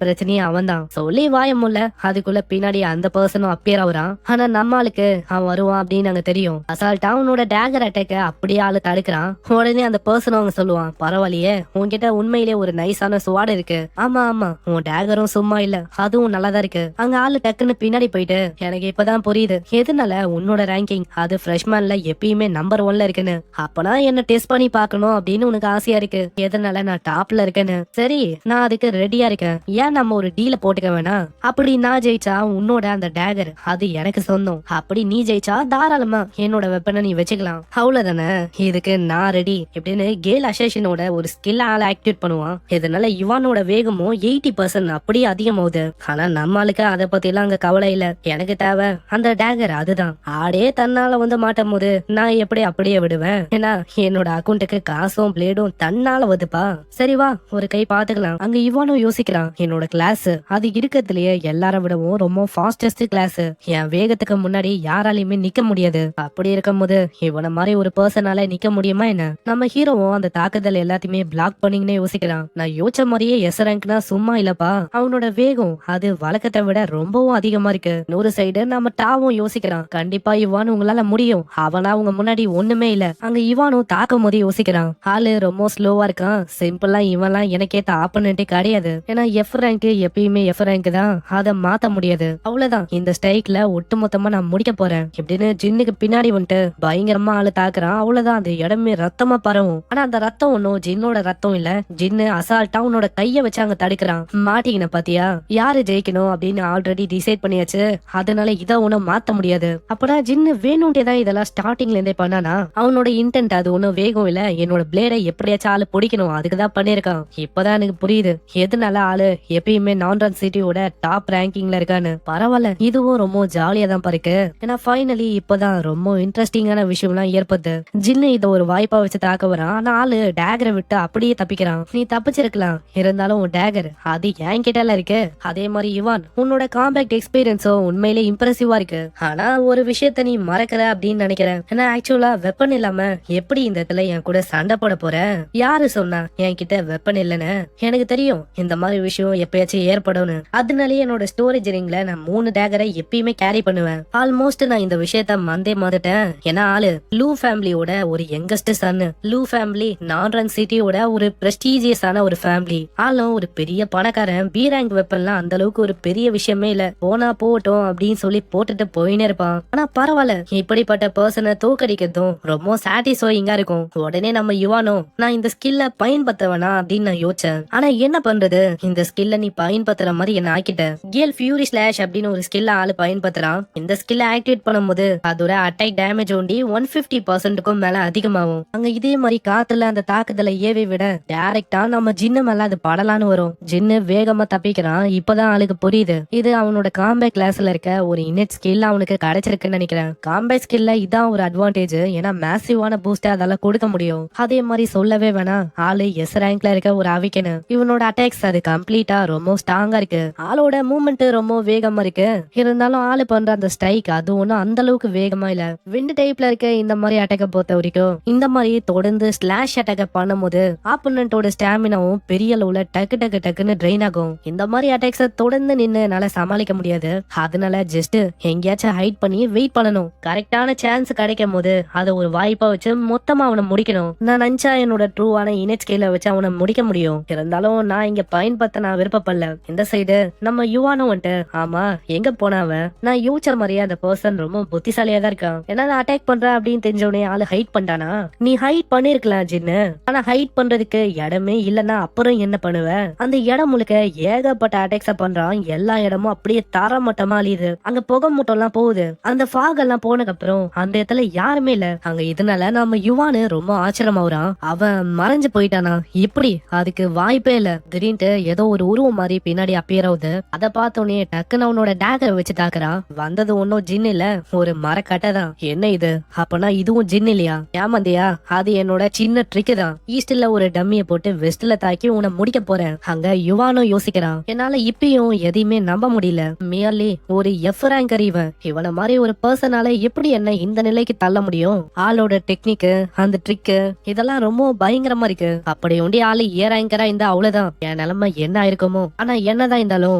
S1: பிரச்சனையே அவன் தான். சொல்லி வாயமுல்ல, அதுக்குள்ள பின்னாடி அந்த பர்சனும் அப்பியர் ஆகுறான். ஆனா நம்ம ஆளுக்கு அவன் வருவான் அப்படின்னு அங்க தெரியும். அசால்ட்டா அவனோட டேகர் அட்டாக்க அப்படியே ஆளு தடுக்கிறான். உடனே அந்த பர்சன் அவங்க சொல்லுவான், பரவாயில்லையே, உன்கிட்ட உண்மையிலேயே ஒரு நைஸான சுவாடு இருக்கு. ஆமா உன் டேகரும் சும்மா இல்ல, அதுவும் நல்லாதான் இருக்கு. அங்க ஆளு டக்குன்னு பின்னாடி போயிட்டு, எனக்கு இப்பதான் புரியுது எதனால உன்னோட ரேங்கிங் அது ஃப்ரெஷ்மேன்ல எப்பயுமே நம்பர் 1ல இருக்குன்னு. அப்பனா என்ன டெஸ்ட் பண்ணி பாக்கணும் அப்படின்னு உனக்கு ஆசையா இருக்கு, எதனால நான் டாப்ல இருக்கேன்னு. சரி, நான் அதுக்கு ரெடியா இருக்கேன். ஏன் நம்ம ஒரு டீல போட்டுக்க வேணாம்? அப்படி நான் ஜெயிச்சா உன்னோட அந்த டேகர் அது எனக்கு சொந்தம். அப்படி நீ ஜெயிச்சா தாராளமா என்னோட வெப்பனை நீ வச்சுக்கலாம். அவ்வளவுதானே, இதுக்கு நான் ரெடி இப்படின்னு கேல் அசேஷனோட ஒரு ஸ்கில் ஆள ஆக்டிவேட் பண்ணுவான். இதனால இவானோட வேகமும் 80% அப்படியே அதிகமாகுது. ஆனா நம்மளுக்கு அதை பத்தி எல்லாம் அங்க கவலை இல்ல. எனக்கு தேவை அந்த டேகர், அதுதான். ஆடே தன்னால மாட்டும் போது நான் எப்படி அப்படியே விடுவேன்? ஏன்னா என்னோட அக்கௌண்ட்டுக்கு காசும் பிளேடும் தன்னால வருதுப்பா. சரி வா, ஒரு கை பாத்துக்கலாம். அங்க இவானும் யோசிக்கிறான், என்னோட கிளாஸ் அது இருக்கிறதுலயே எல்லார விடவும் ரொம்ப ஃபாஸ்டஸ்ட் கிளாஸ். என் வேகத்துக்கு முன்னாடி யாராலையுமே நிக்க முடியாது. அப்படி இருக்கும் போது இவன மாதிரி ஒரு பர்சனால நிக்க முடியுமா என்ன? நம்ம ஹீரோவும் அந்த தாக்குதல் எல்லாத்தையுமே பிளாக் பண்ணிங்கன்னு யோசிக்கிறான். நான் யோசிச்ச மாதிரியே எஸ் ரேங்க்னா சும்மா இல்லப்பா. அவனோட வேகம் அது வழக்கத்தை விட ரொம்பவும் அதிகமா இருக்கு. 100 சைடு நம்ம டாவும் யோசிக்கிறான், கண்டிப்பா இவான் உங்களால முடியும். அவனா உங்க முன்னாடி ஒண்ணுமே இல்ல. அங்க இவானும் தாக்கும் போது யோசிக்கிறான், ஆளு ரொம்ப ஸ்லோவா இருக்கான். சிம்பிளா இவன்லாம் எனக்கேத்த ஆப்பனண்டே கிடையாது. ஏன்னா எஃப் ரேங்க் எப்பயுமே எஃப் ரேங்க் தான், அதை மாத்த முடியாது. அவ்வளவுதான், இந்த ஸ்ட்ரைக்ல ஒட்டுமொத்தமா நான் முடிக்க போறேன் இப்படின்னு ஜின்னுக்கு பின்னாடி வந்துட்டு பயங்கரமா ஆளு தாக்குறான். அவ்வளவுதான், அந்த இடமே ரத்த மொத்தமா பரவும். ஆனா அந்த ரத்தம் ஒன்னும் ஜின்னோட ரத்தம் இல்ல. ஜின்னு அசால்ட்டா உன்னோட கைய வச்சு அங்க தடுக்கிறான். மாட்டிக்கின பாத்தியா, யாரு ஜெயிக்கணும் அப்படின்னு ஆல்ரெடி டிசைட் பண்ணியாச்சு, அதனால இத ஒண்ணும் மாத்த முடியாது. அப்பதான் ஜின்னு வேணும்ட்டே தான் இதெல்லாம் ஸ்டார்டிங்ல இருந்தே பண்ணானா, அவனோட இன்டென்ட் அது ஒண்ணும் வேகம் இல்ல, என்னோட பிளேடை எப்படியாச்சும் ஆளு பிடிக்கணும் அதுக்குதான் பண்ணிருக்கான். இப்பதான் எனக்கு புரியுது எதுனால ஆளு எப்பயுமே நான்ரன் சிட்டியோட டாப் ரேங்கிங்ல இருக்கான்னு. பரவாயில்ல, இதுவும் ரொம்ப ஜாலியா தான் இருக்கு. ஏன்னா ஃபைனலி இப்பதான் ரொம்ப இன்ட்ரெஸ்டிங்கான விஷயம்லாம் ஏற்படுது. ஜின்னு இத ஒரு வாய்ப்பா வச்சு தாக்க வரான். ஆனா ஆளு டேகரை விட்டு அப்படியே தப்பிக்கிறான். நீ தப்பிச்சிருக்கலாம், இருந்தாலும் டேகர் அது என் கிட்ட இருக்கு. அதே மாதிரி இவான், உன்னோட காம்பேக்ட் எக்ஸ்பீரியன்ஸும் உண்மையிலே இம்ப்ரெசிவா இருக்கு. ஆனா ஒரு விஷயத்த நீ மறக்கற அப்படின்னு நினைக்கிறேன். ஏன்னா ஆக்சுவலா வெப்பன் இல்லாம எப்படி இந்த இடத்துல என் கூட சண்டை போட போற? யாரு சொன்னா என்கிட்ட வெப்பன் இல்லன்னு? எனக்கு தெரியும் இந்த மாதிரி விஷயம் எப்பயாச்சும் ஏற்படும்னு. அதனாலேயே என்னோட ஸ்டோரேஜ் ரிங்ல நான் 3 டேகரை எப்பயுமே கேரி பண்ணுவேன். ஆல்மோஸ்ட் நான் இந்த விஷயத்த மறந்துட்டேன். ஏன்னா ஆளு லூ ஃபேமிலியோட ஒரு யங்கஸ்ட் சன். லூ ஃபேமிலி நான்ரன் சிட்டியோட ஒரு பிரஸ்டீஜியஸான ஒரு ஃபேமிலி. ஆளும் ஒரு பெரிய பணக்காரன். பி ரேங்க் வெப்பன்லாம் அந்த அளவுக்கு ஒரு பெரிய விஷயமே இல்ல. போனா போட்டோம் அப்படின்னு சொல்லி போட்டுட்டு போயினே இருப்பான். ஆனா பரவாயில்ல, இப்படிப்பட்ட பர்சனை தோக்கடிக்கிறதும் ரொம்ப சாட்டிஸ்ஃபைங்கா இருக்கும். உடனே நம்ம யுவானோ, நான் இந்த ஸ்கில்ல பயன்படுத்தவனா அப்படின்னு நான் யோசிச்சேன். ஆனா என்ன பண்றது, இந்த ஸ்கில்ல நீ பயன்படுத்துற மாதிரி என்ன ஆக்கிட்ட. கேல் ஃபியூரி ஸ்லாஷ் அப்படின்னு ஒரு ஸ்கில்ல ஆளு பயன்படுத்துறான். இந்த ஸ்கில்ல ஆக்டிவேட் பண்ணும்போது அதோட அட்டாக் டேமேஜ் ஒண்டி 150%க்கும் மேல அதிகமாகும். அங்க இதே மாதிரி காத்துல அந்த தாக்குதலை ஏவி விட டைரக்டா நம்ம ஜின்னு மேல அது படலான்னு வரும். ஜின்னு வேகமா தப்பிக்கிறான். இப்பதான் ஆளுக்கு புரியுது இது அவனோட காம்பேட் கிளாஸ்ல இருக்க ஒரு இன்னட் ஸ்கில் அவனுக்கு கிடைச்சிருக்குன்னு நினைக்கிறேன். காம்பேட் ஸ்கில்ல இதான் ஒரு அட்வான்டேஜ். ஏன்னா மேசிவான பூஸ்ட் அதால கொடுக்க முடியும். அதே மாதிரி சொல்லவே வேணாம், ஆளு எஸ் ரேங்க்ல இருக்க ஒரு அவிக்கனு. இவனோட அட்டாக்ஸ் அது கம்ப்ளீட்டா ரொம்ப ஸ்ட்ராங்கா இருக்கு. ஆளோட மூவ்மெண்ட் ரொம்ப வேகமா இருக்கு. இருந்தாலும் ஆளு பண்ற அந்த ஸ்ட்ரைக் அது ஒண்ணும் அந்த அளவுக்கு வேகமா இல்ல. விண்ட் டைப்ல இருக்க இந்த மாதிரி அட்டாக்க பொறுத்த வரைக்கும் இந்த மாதிரி தொடர்ந்து ஸ்லாஷ் அட்டாக்க பண்ணும்போது ஆப்போனன்ட்டோட ஸ்டாமினாவும் பெரிய அளவுல டக்கு டக்கு டக்குன்னு ட்ரெயின் ஆகும். இந்த மாதிரி அட்டாக்ஸ தொடர்ந்து நின்னு என்னால சமாளிக்க முடியாது. அதனால ஜஸ்ட் எங்கேயாச்சும் ஹைட் பண்ணி வெயிட் பண்ணணும். கரெக்டான சான்ஸ் கிடைக்கும் போது அதை ஒரு வாய்ப்பா வச்சு மொத்தமா அவனை முடிக்கணும். நான் நினைச்சா என்னோட ட்ரூவான இனேஜ் ஸ்கேல வச்சு அவனை முடிக்க முடியும். இருந்தாலும் நான் இங்க பயன்படுத்த நான் விருப்பப்படல. இந்த சைடு நம்ம யுவானோ வந்துட்டு, ஆமா எங்க போனாவன், நான் யோசிச்ச மாதிரியே அந்த பர்சன் ரொம்ப புத்திசாலியா தான் இருக்கான். ஏன்னா நான் அட்டாக் பண்றேன் அப்படின்னு தெரிஞ்சவனே ஆளு ஹைட் பண்ணிட்டானா. நீ ஹைட் பண்ணிருக்கலாம் ஜின்னு, ஆனா ஹைட் பண்றதுக்கு இடமே இல்லன்னா அப்புறம் என்ன பண்ணுவ? அந்த இடம் முழுக்க ஏகப்பட்ட அட்டாக்ஸ பண்றான். எல்லா இடமும் அப்படியே தரமட்டமா அழியுது. அங்க புகை மூட்டம் எல்லாம் போகுது. அந்த ஃபாக் எல்லாம் போனதுக்கு அப்புறம் அந்த இடத்துல யாருமே இல்ல அங்க. இதனால நம்ம யுவானு ரொம்ப ஆச்சரியமாவறான். அவன் மறைஞ்சு போயிட்டானா? இப்படி அதுக்கு வாய்ப்பே இல்ல. திடீர்னு ஏதோ ஒரு உருவம் மாதிரி பின்னாடி அப்பியர் ஆகுது. அதை பார்த்தோன்னே டக்குன்னு அவனோட டேகரை வச்சு தாக்குறான். வந்தது ஒன்னும் ஜின் இல்ல, ஒரு மரக்கட்டை தான். என்ன இது, அப்பனா இதுவும் ஜின் இல்லையா? ஏமாந்தியா, அது என்னோட சின்ன ட்ரிக் தான். ஈஸ்ட்ல ஒரு டம்மிய போட்டு வெஸ்ட்ல தாக்கி உன்னை முடிக்க போறேன். அங்க யுவானோ யோசிக்கிறான். என்னால இப்பயும் எதையுமே நம்ப முடியல. மியர்லி ஒரு எஃப் ரேங்கர் இவன். இவனை மாதிரி ஒரு பர்சனால எப்படி என்ன இந்த நிலைக்கு தள்ள முடியும்? ஆளோட டெக்னிக்கு அந்த ட்ரிக்கு இதெல்லாம் ரொம்ப பயங்கரமா இருக்கு. அப்படி ஒண்டி ஆளு ஏ ரேங்கரா இந்த அவ்வளவுதான் என் நிலைமை என்ன ஆயிருக்குமோ. ஆனா என்னதான் இருந்தாலும்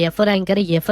S1: எஃப்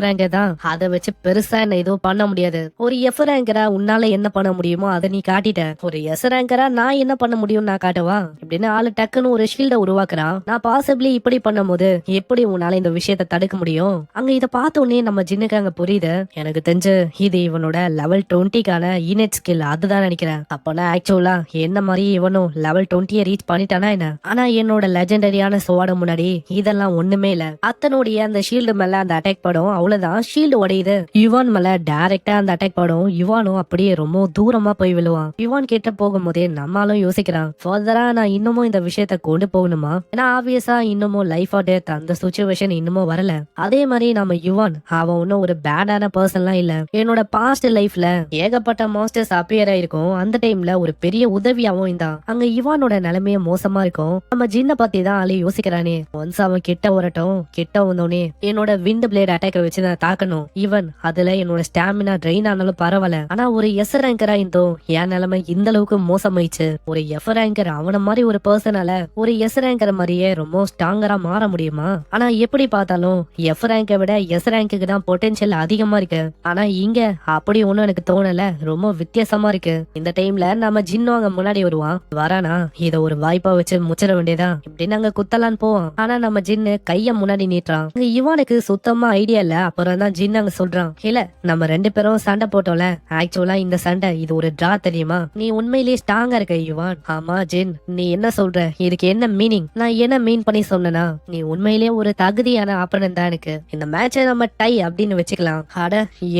S1: ரேங்கர் தான். அதை வச்சு பெருசா என்ன எதுவும் பண்ண முடியாது. ஒரு எஃப் ரேங்கரா உன்னால என்ன பண்ண முடியுமோ அதை நீ காட்டிட்ட. ஒரு எஸ் ரேங்கரா நான் என்ன பண்ண முடியும் நான் காட்டவா இப்படின்னு ஆளு டக்குன்னு ஒரு ஷீல்ட உருவாக்குறான். நான் பாசிபிளி இப்படி பண்ணும் போது எப்படி உன்னால இந்த விஷயத்த தடுக்க முடியும்? அங்க இத பார்த்த உடனே நம்ம ஜின்னுக்கு அங்க புரியுது. எனக்கு தெரிஞ்சு இது இவனோட லெவல் 20க்கான இனெட் ஸ்கில் அதுதான் நினைக்கிறேன். அப்பனா ஆக்சுவலா என்ன மாதிரி இவனும் லெவல் 20 ரீச் பண்ணிட்டானா என்ன? ஆனா என்னோட லெஜெண்டரியான சோட முன்னாடி இதெல்லாம் ஒண்ணுமே இல்ல. அத்தனுடைய அந்த ஷீல்டு மேல அந்த அட்டாக் படும், அவ்வளவுதான். ஷீல்டு உடையுது. யுவான் மேல டைரக்டா அந்த அட்டாக் படும். யுவானும் அப்படியே ரொம்ப தூரமா போய் விழுவான். யுவான் கிட்ட போகும்போதே நம்மளும் யோசிக்கிறான், ஃபர்தரா நான் இன்னமும் இந்த விஷயத்த கொண்டு போகணுமா? ஏன்னா ஆப்வியஸா இன்னமும் லைஃப் ஆர் டெத் அந்த சிச்சுவேஷன் இன்னமும் வரல. அதே மாதிரி நம்ம யுவான் அவன் ஒன்னும் ஒரு பேடான பர்சன்லாம் இல்ல. என்னோட பாஸ்ட் லைஃப்ல ஏகப்பட்ட மாஸ்டர்ஸ் அப்பியர் ஆயிருக்கும். அந்த டைம்ல ஒரு பெரிய உதவியாவும் இருந்தான். அங்க யுவானோட நிலைமைய மோசமா இருக்கும். நம்ம ஜின்ன பத்தி தான் ஆளு யோசிக்கிறானே. ஒன்ஸ் அவன் கிட்ட வரட்டும், கிட்ட வந்தோடனே என்னோட விண்ட் பிளேட் அட்டாக்க வச்சு நான் தாக்கணும். ஈவன் அதுல என்னோட ஸ்டாமினா ட்ரெயின் ஆனாலும் பரவாயில்ல. ஆனா ஒரு எஸ் ரேங்கரா இருந்தோம் என் நிலைமை இந்த அளவுக்கு மோசமாயிடுச்சு. ஒரு எஃப் ரேங்கர் அவன மாதிரி ஒரு பர்சனால ஒரு எஸ் ரேங்கர் மாதிரியே ரொம்ப ஸ்ட்ராங்கரா மாற முடியுமா? ஆனா எப்படி பார்த்தாலும் எஃப் ரேங்கை விட எஸ் ரேங்குக்கு தான் பொட்டன்ஷியல் அதிகமா இருக்கு. ஆனா இங்க அப்படி ஒண்ணும் எனக்கு தோணல. ரொம்ப வித்தியாசமா இருக்கு. இந்த டைம்ல நம்ம ஜின்னு அங்க முன்னாடி வருவான். வரானா இத ஒரு வாய்ப்பா வச்சு முச்சிட வேண்டியதா இப்படின்னு அங்க குத்தலான்னு போவான். ஆனா நம்ம ஜின்னு கைய முன்னாடி நீட்டுறான். இவனுக்கு சுத்தமா ஐடியா இல்ல. அப்புறம் தான் ஜின்னு அங்க சொல்றான், இல்ல நம்ம 2 பேரும் சண்டை போட்டோம்ல, ஆக்சுவலா இந்த சண்டை இது ஒரு டிரா தெரியுமா? நீ உண்மையிலேயே ஸ்ட்ராங்கா இருக்க யுவான். யுவான், ஆமா ஜின், நீ என்ன சொல்ற? இதுக்கு என்ன மீனிங்? நான் என்ன மீன் பண்ணி சொன்னனா, நீ உண்மையிலேயே ஒரு தகுதியான ஆப்பனன் தான் எனக்கு. இந்த மேட்சை நம்ம டை அப்படின்னு வச்சுக்கலாம். அட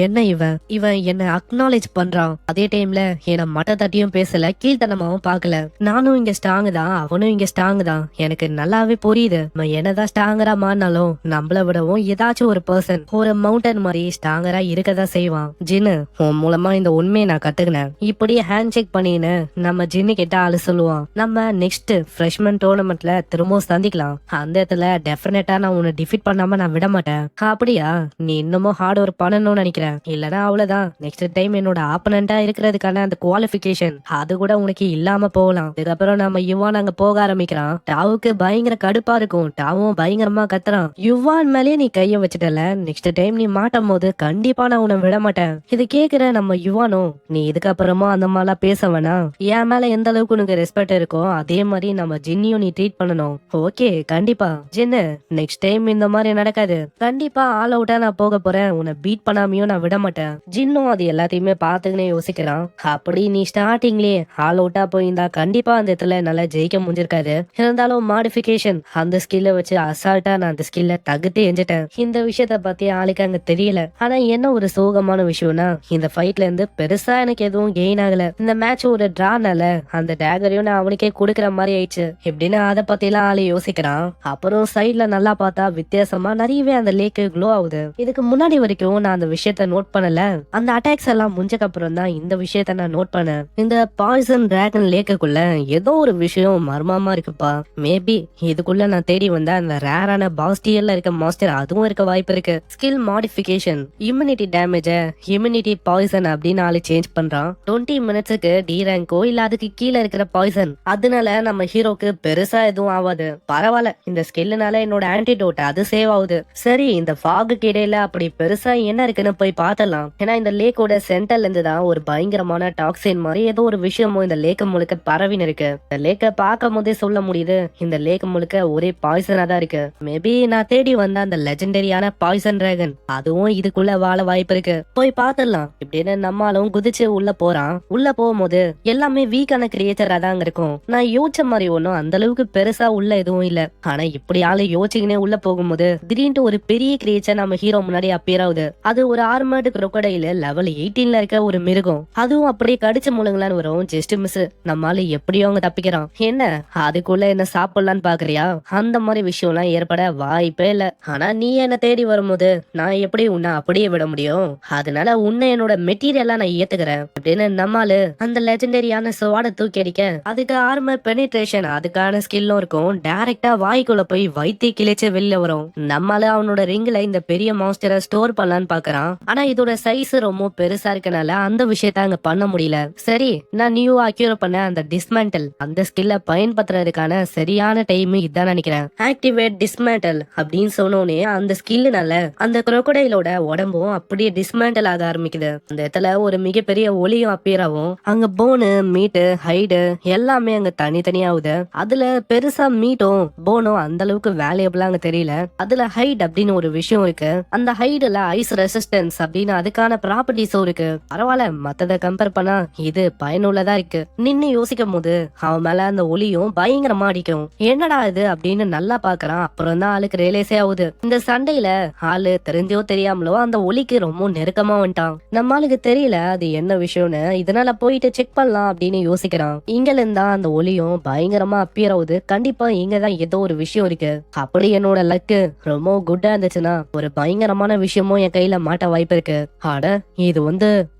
S1: என்ன இவன் இவன் என்ன அக்னாலேஜ் பண்றான், அதே டைம்ல என்ன மட்ட தட்டியும் பேசல, கீழ்த்தனமாவும் பாக்கல. நானும் இங்க ஸ்ட்ராங் தான், அவனும் இங்க ஸ்ட்ராங் தான், எனக்கு நல்லாவே புரியுது. நம்ம என்னதான் ஸ்ட்ராங்கரா மாறினாலும் நம்மள விடவும் ஏதாச்சும் ஒரு பர்சன் ஒரு மவுண்டன் மாதிரி ஸ்ட்ராங்கரா இருக்கதான் செய்வான். ஜின்னு, உன் மூலமா இந்த உண்மையை நான் கத்துக்கினேன். இப்படி ஹேண்ட் செக் பண்ணின்னு நம்ம ஜின்னு கிட்ட ஆளு சொல்லுவான், நம்ம நெக்ஸ்ட் ஃப்ரெஷ்மன் டோர்னமெண்ட்ல திரும்ப சந்திக்கலாம். அந்த இடத்துல டெஃபினட்டா நான் உன்னை டிஃபீட் பண்ணாம நான் விட மாட்டேன். அப்படியா? நீ இன்னமும் ஹார்ட் ஒர்க் பண்ணணும்னு நினைக்கிறேன். இல்லனா அவ்வளவுதான், நெக்ஸ்ட் டைம் என்னோட ஆப்பனண்டா இருக்கிறதுக்கான அந்த குவாலிபிகேஷன் அது கூட உனக்கு இல்லாம போகலாம். இதுக்கப்புறம் நம்ம யுவான் அங்க போக ஆரம்பிக்கிறான். டாவுக்கு பயங்கர கடுப்பா இருக்கும். டாவும் பயங்கரமா கத்துறான், யுவான் மேலேயே நீ கைய வச்சுட்டல, நெக்ஸ்ட் டைம் நீ மாட்டும் போது கண்டிப்பா நான் உன்னை விட மாட்டேன். இது கேக்குற நம்ம யுவானும், நீ இதுக்கப்புறமா அந்த மாதிரிலாம் பேச வேணாம், என் மேல எந்த அளவுக்கு உனக்கு ரெஸ்பெக்ட் இருக்கோ அதே மாதிரி நம்ம ஜின்னியும் நீ ட்ரீட் பண்ணணும். ஓகே கண்டிப்பா ஜின்னு, நெக்ஸ்ட் டைம் இந்த மாதிரி நடக்காது. கண்டிப்பா ஆல் அவுட்டா நான் போக போறேன், உன்னை பீட் பண்ணாமையும் நான் விட மாட்டேன். ஜின்னும் அது எல்லாத்தையுமே பாத்துக்கினே யோசிக்கிறான். அப்படி நீ ஸ்டார்டிங்லயே ஆல் அவுட்டா போயிருந்தா கண்டிப்பா அந்த இடத்துல நல்லா ஜெயிக்க முடிஞ்சிருக்காது. இருந்தாலும் மாடிஃபிகேஷன் அந்த ஸ்கில்ல வச்சு அசால்ட்டா நான் அந்த ஸ்கில்ல தகுத்து எஞ்சிட்டேன். இந்த விஷயத்த பத்தி ஆளுக்கு அங்க தெரியல. ஆனா என்ன ஒரு சோகமான விஷயம்னா, இந்த ஃபைட்ல இருந்து பெருசா எனக்கு எதுவும் கெயின் ஆகல. இந்த மேட்ச் ஒரு டிரானால அந்த டேகரையும் நான் அவனுக்கே கொடுக்கற மாதிரி ஆயிடுச்சு. எப்படின்னு அதை பத்தி எல்லாம் ஆளு யோசிக்கிறான். அப்புறம் சைட்ல நல்லா பார்த்தா வித்தியாசமா நிறையவே அந்த லேக்கு க்ளோ ஆகுது. இதுக்கு முன்னாடி வரைக்கும் நான் அந்த விஷயத்த நோட் பண்ணல. அந்த அட்டாக்ஸ் எல்லாம் முடிஞ்சக்கு அப்புறம் தான் இந்த விஷயத்த நான் நோட் பண்ணேன். இந்த பாய்சன் டிராகன் லேக்குள்ள ஏதோ ஒரு விஷயம் மர்மமா இருக்குப்பா. மேபி இதுக்குள்ள நான் தேடி வந்த அந்த ரேரான பாஸ்டியல்ல இருக்க மாஸ்டர் அதுவும் இருக்க வாய்ப்பு இருக்கு. Skill modification, immunity damage immunity poison அப்படின்னு ஆளு சேஞ்ச் பண்றான். 20 மினிட்ஸுக்கு டி ரேங்கோ இல்ல அதுக்கு கீழே இருக்கிற பாய்சன், அதனால நம்ம ஹீரோக்கு பெருசா எதுவும் ஆகாது. பரவாயில்ல, இந்த ஸ்கில்லுனால என்னோட ஆன்டிடோட் அது சேவ் ஆகுது. சரி, இந்த ஃபாகுக்கு இடையில அப்படி பெருசா என்ன இருக்குன்னு போய் பார்த்தலாம். ஏன்னா இந்த லேக்கோட சென்டர்ல இருந்து தான் ஒரு பயங்கரமான டாக்ஸின் மாதிரி ஏதோ ஒரு விஷயமும் இந்த லேக்க முழுக்க பரவின்னு இருக்கு. இந்த லேக்க பார்க்கும் போதே சொல்ல முடியுது இந்த லேக் முழுக்க ஒரே பாய்சனா தான் இருக்கு. மேபி நான் தேடி வந்த அந்த லெஜெண்டரியான பாய்சன் டிராகன் அதுவும் இதுக்குள்ள வாழ வாய்ப்பு இருக்கு. போய் பாத்துடலாம் இப்படின்னு நம்மளும் குதிச்சு உள்ள போறான். உள்ள போகும்போது எல்லாமே வீக்கான கிரியேட்டரா தான் இருக்கும். நான் யோசிச்ச மாதிரி ஒன்னும் அந்த அளவுக்கு பெருசா உள்ள எதுவும் இல்ல. ஆனா இப்படி ஆளு யோசிச்சுக்கினே உள்ள போகும்போது திடீர்னு ஒரு பெரிய கிரியேச்சர் நம்ம ஹீரோ முன்னாடி அப்பியர் ஆகுது. அது ஒரு ஆர்மர்டு crocodile லெவல் 18ல இருக்க ஒரு மிருகம். அதுவும் அப்படியே கடிச்சு முழுங்கலான்னு வரும். ஜஸ்ட் மிஸ், நம்மால எப்படியோ அவங்க தப்பிக்கிறான். என்ன அதுக்குள்ள என்ன சாப்பிடலான்னு பாக்குறியா? அந்த மாதிரி விஷயம் எல்லாம் ஏற்பட வாய்ப்பே இல்ல. ஆனா நீ என்ன தேடி வரும்போது நான் எப்படி உன்னை அப்படியே விட முடியும்? அதனால உன்னை என்னோட மெட்டீரியலா நான் ஏத்துக்கிறேன் அப்படின்னு நம்மால அந்த லெஜெண்டரியான ஸ்வாட தூக்கி அடிக்க அதுக்கு ஆர்மர் பெனிட்ரேஷன் அதுக்கான ஸ்கில்லும் இருக்கும். டைரக்டா வாய்க்குள்ள போய் வைத்தி கிழிச்சு வெளில வரும். நம்மால அவனோட ரிங்ல இந்த பெரிய மாஸ்டரை ஸ்டோர் பண்ணலான்னு பாக்குறான். ஆனா இதோட சைஸ் ரொம்ப பெருசா இருக்கனால அந்த விஷயத்த அங்க பண்ண முடியல. சரி, நான் நியூ அக்யூர் பண்ண அந்த டிஸ்மேண்டல் அந்த ஸ்கில்ல பயன்படுத்துறதுக்கான சரியான டைம் இதான் நினைக்கிறேன். ஆக்டிவேட் டிஸ்மேண்டல் அப்படின்னு சொன்னோனே அந்த ஸ்கில்லுனால அந்த crocodileோட உடம்பும் அப்படியே டிஸ்மேண்டல் ஆக ஆரம்பிக்குது. அந்த இடத்துல ஒரு மிகப்பெரிய ஒளியும் அப்பியர் ஆகும். அங்க போனு, மீட்டு, ஹைடு எல்லாமே அங்க தனித்தனியாகுது. அதுல பெருசா மீட்டும் போனும் அந்த அளவுக்கு வேல்யூபிளா அங்க தெரியல. அதுல ஹைட் அப்படின்னு ஒரு விஷயம் இருக்கு. அந்த ஹைடுல ஐஸ் ரெசிஸ்டன்ஸ் அப்படின்னு அதுக்கான ப்ராப்பர்ட்டிஸும் இருக்கு. பரவாயில்ல, மத்தத கம்பேர் பண்ணா இது பயனுள்ளதா இருக்கு. நின்னு யோசிக்கும் போது அவன் மேல அந்த ஒளியும் பயங்கரமா அடிக்கும். என்னடா இது அப்படின்னு நல்லா பாக்குறான். அப்புறம் தான் ஆளுக்கு ரியலைஸே ஆகுது. இந்த சண்டையில ஆளு தெரிஞ்சோ தெரியாமலோ அந்த ஒளிக்கு ரொம்ப நெருக்கமா வந்துட்டான். நம்ம ஆளுக்கு தெரியல அது என்ன விஷயம்னு. இதனால போயிட்டு செக் பண்ணலாம் அப்படின்னு யோசிக்கிறான். இங்கல இருந்தா அந்த ஒளியும் பயங்கரமா அப்பியர் ஆகுது. கண்டிப்பா இங்கதான் ஏதோ ஒரு விஷயம் இருக்கு. அப்படி என்னோட லக்கு ரொம்ப குட்டா இருந்துச்சுன்னா ஒரு பயங்கரமான விஷயமும் என் கையில மாட்ட வாய்ப்பு இருக்கு. ஆட இது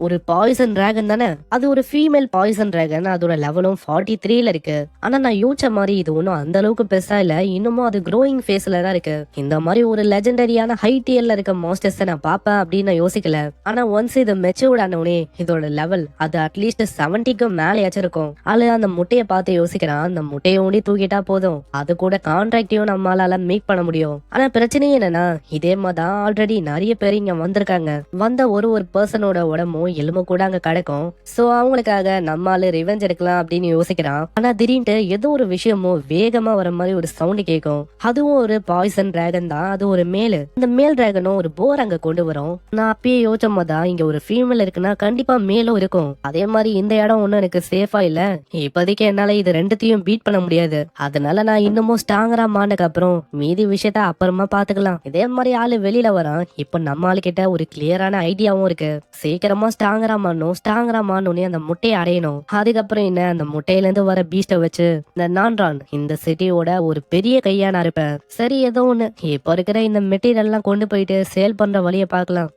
S1: ஒரு பாய்சன் டிராகன் தானே. அது ஒரு ஃபீமேல் பாய்சன் டிராகன். அதோட லெவலும் 43ல இருக்கு. ஆனா நான் யோசிச்ச மாதிரி இது ஒன்னும் அந்த அளவுக்கு பெருசா இல்ல. இன்னமும் அது க்ரோயிங் ஃபேஸ்ல தான் இருக்கு. இந்த மாதிரி ஒரு லெஜெண்டரியான ஹை டியர்ல இருக்க மாஸ்டர்ஸ் நான் பாப்பேன் அப்படின்னு நான் யோசிக்கல. ஆனா ஒன்ஸ் இது மெச்சூர்ட் ஆனவனே இதோட லெவல் அது அட்லீஸ்ட் 70க்கு மேலேயாச்சும் இருக்கும். ஆளு அந்த முட்டைய பார்த்து யோசிக்கிறான். அந்த முட்டையை ஊண்டி தூக்கிட்டா போதும், அது கூட கான்ட்ராக்டையும் நம்மளால மேக் பண்ண முடியும். ஆனா பிரச்சனை என்னன்னா இதே மாதிரிதான் ஆல்ரெடி நிறைய பேர் இங்க வந்திருக்காங்க. வந்த ஒரு பர்சனோட உடம்பும் எலும்பு கூட அங்க கிடைக்கும். சோ அவங்களுக்காக நம்மால ரிவெஞ்ச் எடுக்கலாம் அப்படின்னு யோசிக்கிறான். ஆனா திடீர்னு ஏதோ ஒரு விஷயமும் வேகமா வர மாதிரி ஒரு சவுண்ட் கேட்கும். அதுவும் ஒரு பாய்சன் டிராகன் தான். அது ஒரு மேலு. இந்த மேல் டிராகனும் ஒரு போர் அங்க கொண்டு வரும். நான் அப்பயே யோசிச்ச போதுதான் இங்க ஒரு ஃபீமேல் இருக்குன்னா கண்டிப்பா மேலும் இருக்கும். அதே மாதிரி இந்த இடம் ஒன்னும் எனக்கு சேஃபா இல்ல. இப்போதைக்கு என்னால இது ரெண்டுத்தையும் பீட் பண்ண முடியாது. அதனால நான் இன்னமும் ஸ்ட்ராங்கரா மானதுக்கு அப்புறம் மீதி விஷயத்த அப்புறமா பாத்துக்கலாம். இதே மாதிரி ஆளு வெளியில வரான். இப்போ நம்ம ஆளு கிட்ட ஒரு கிளியரான ஐடியாவும் இருக்கு. சீக்கிரமா ஸ்ட்ராங்கரா மாறணும்னு அந்த முட்டையை அடையணும். அதுக்கப்புறம் என்ன, அந்த முட்டையில இருந்து வர பீஸ்ட வச்சு இந்த நான்ரான் இந்த சிட்டியோட ஒரு பெரிய கையா நான் இருப்பேன். சரி, ஏதோ ஒண்ணு இப்போ இருக்கிற இந்த மெட்டீரியல் எல்லாம் கொண்டு போயிட்டு சேல் பண்ற வழியை பார்க்கலாம்.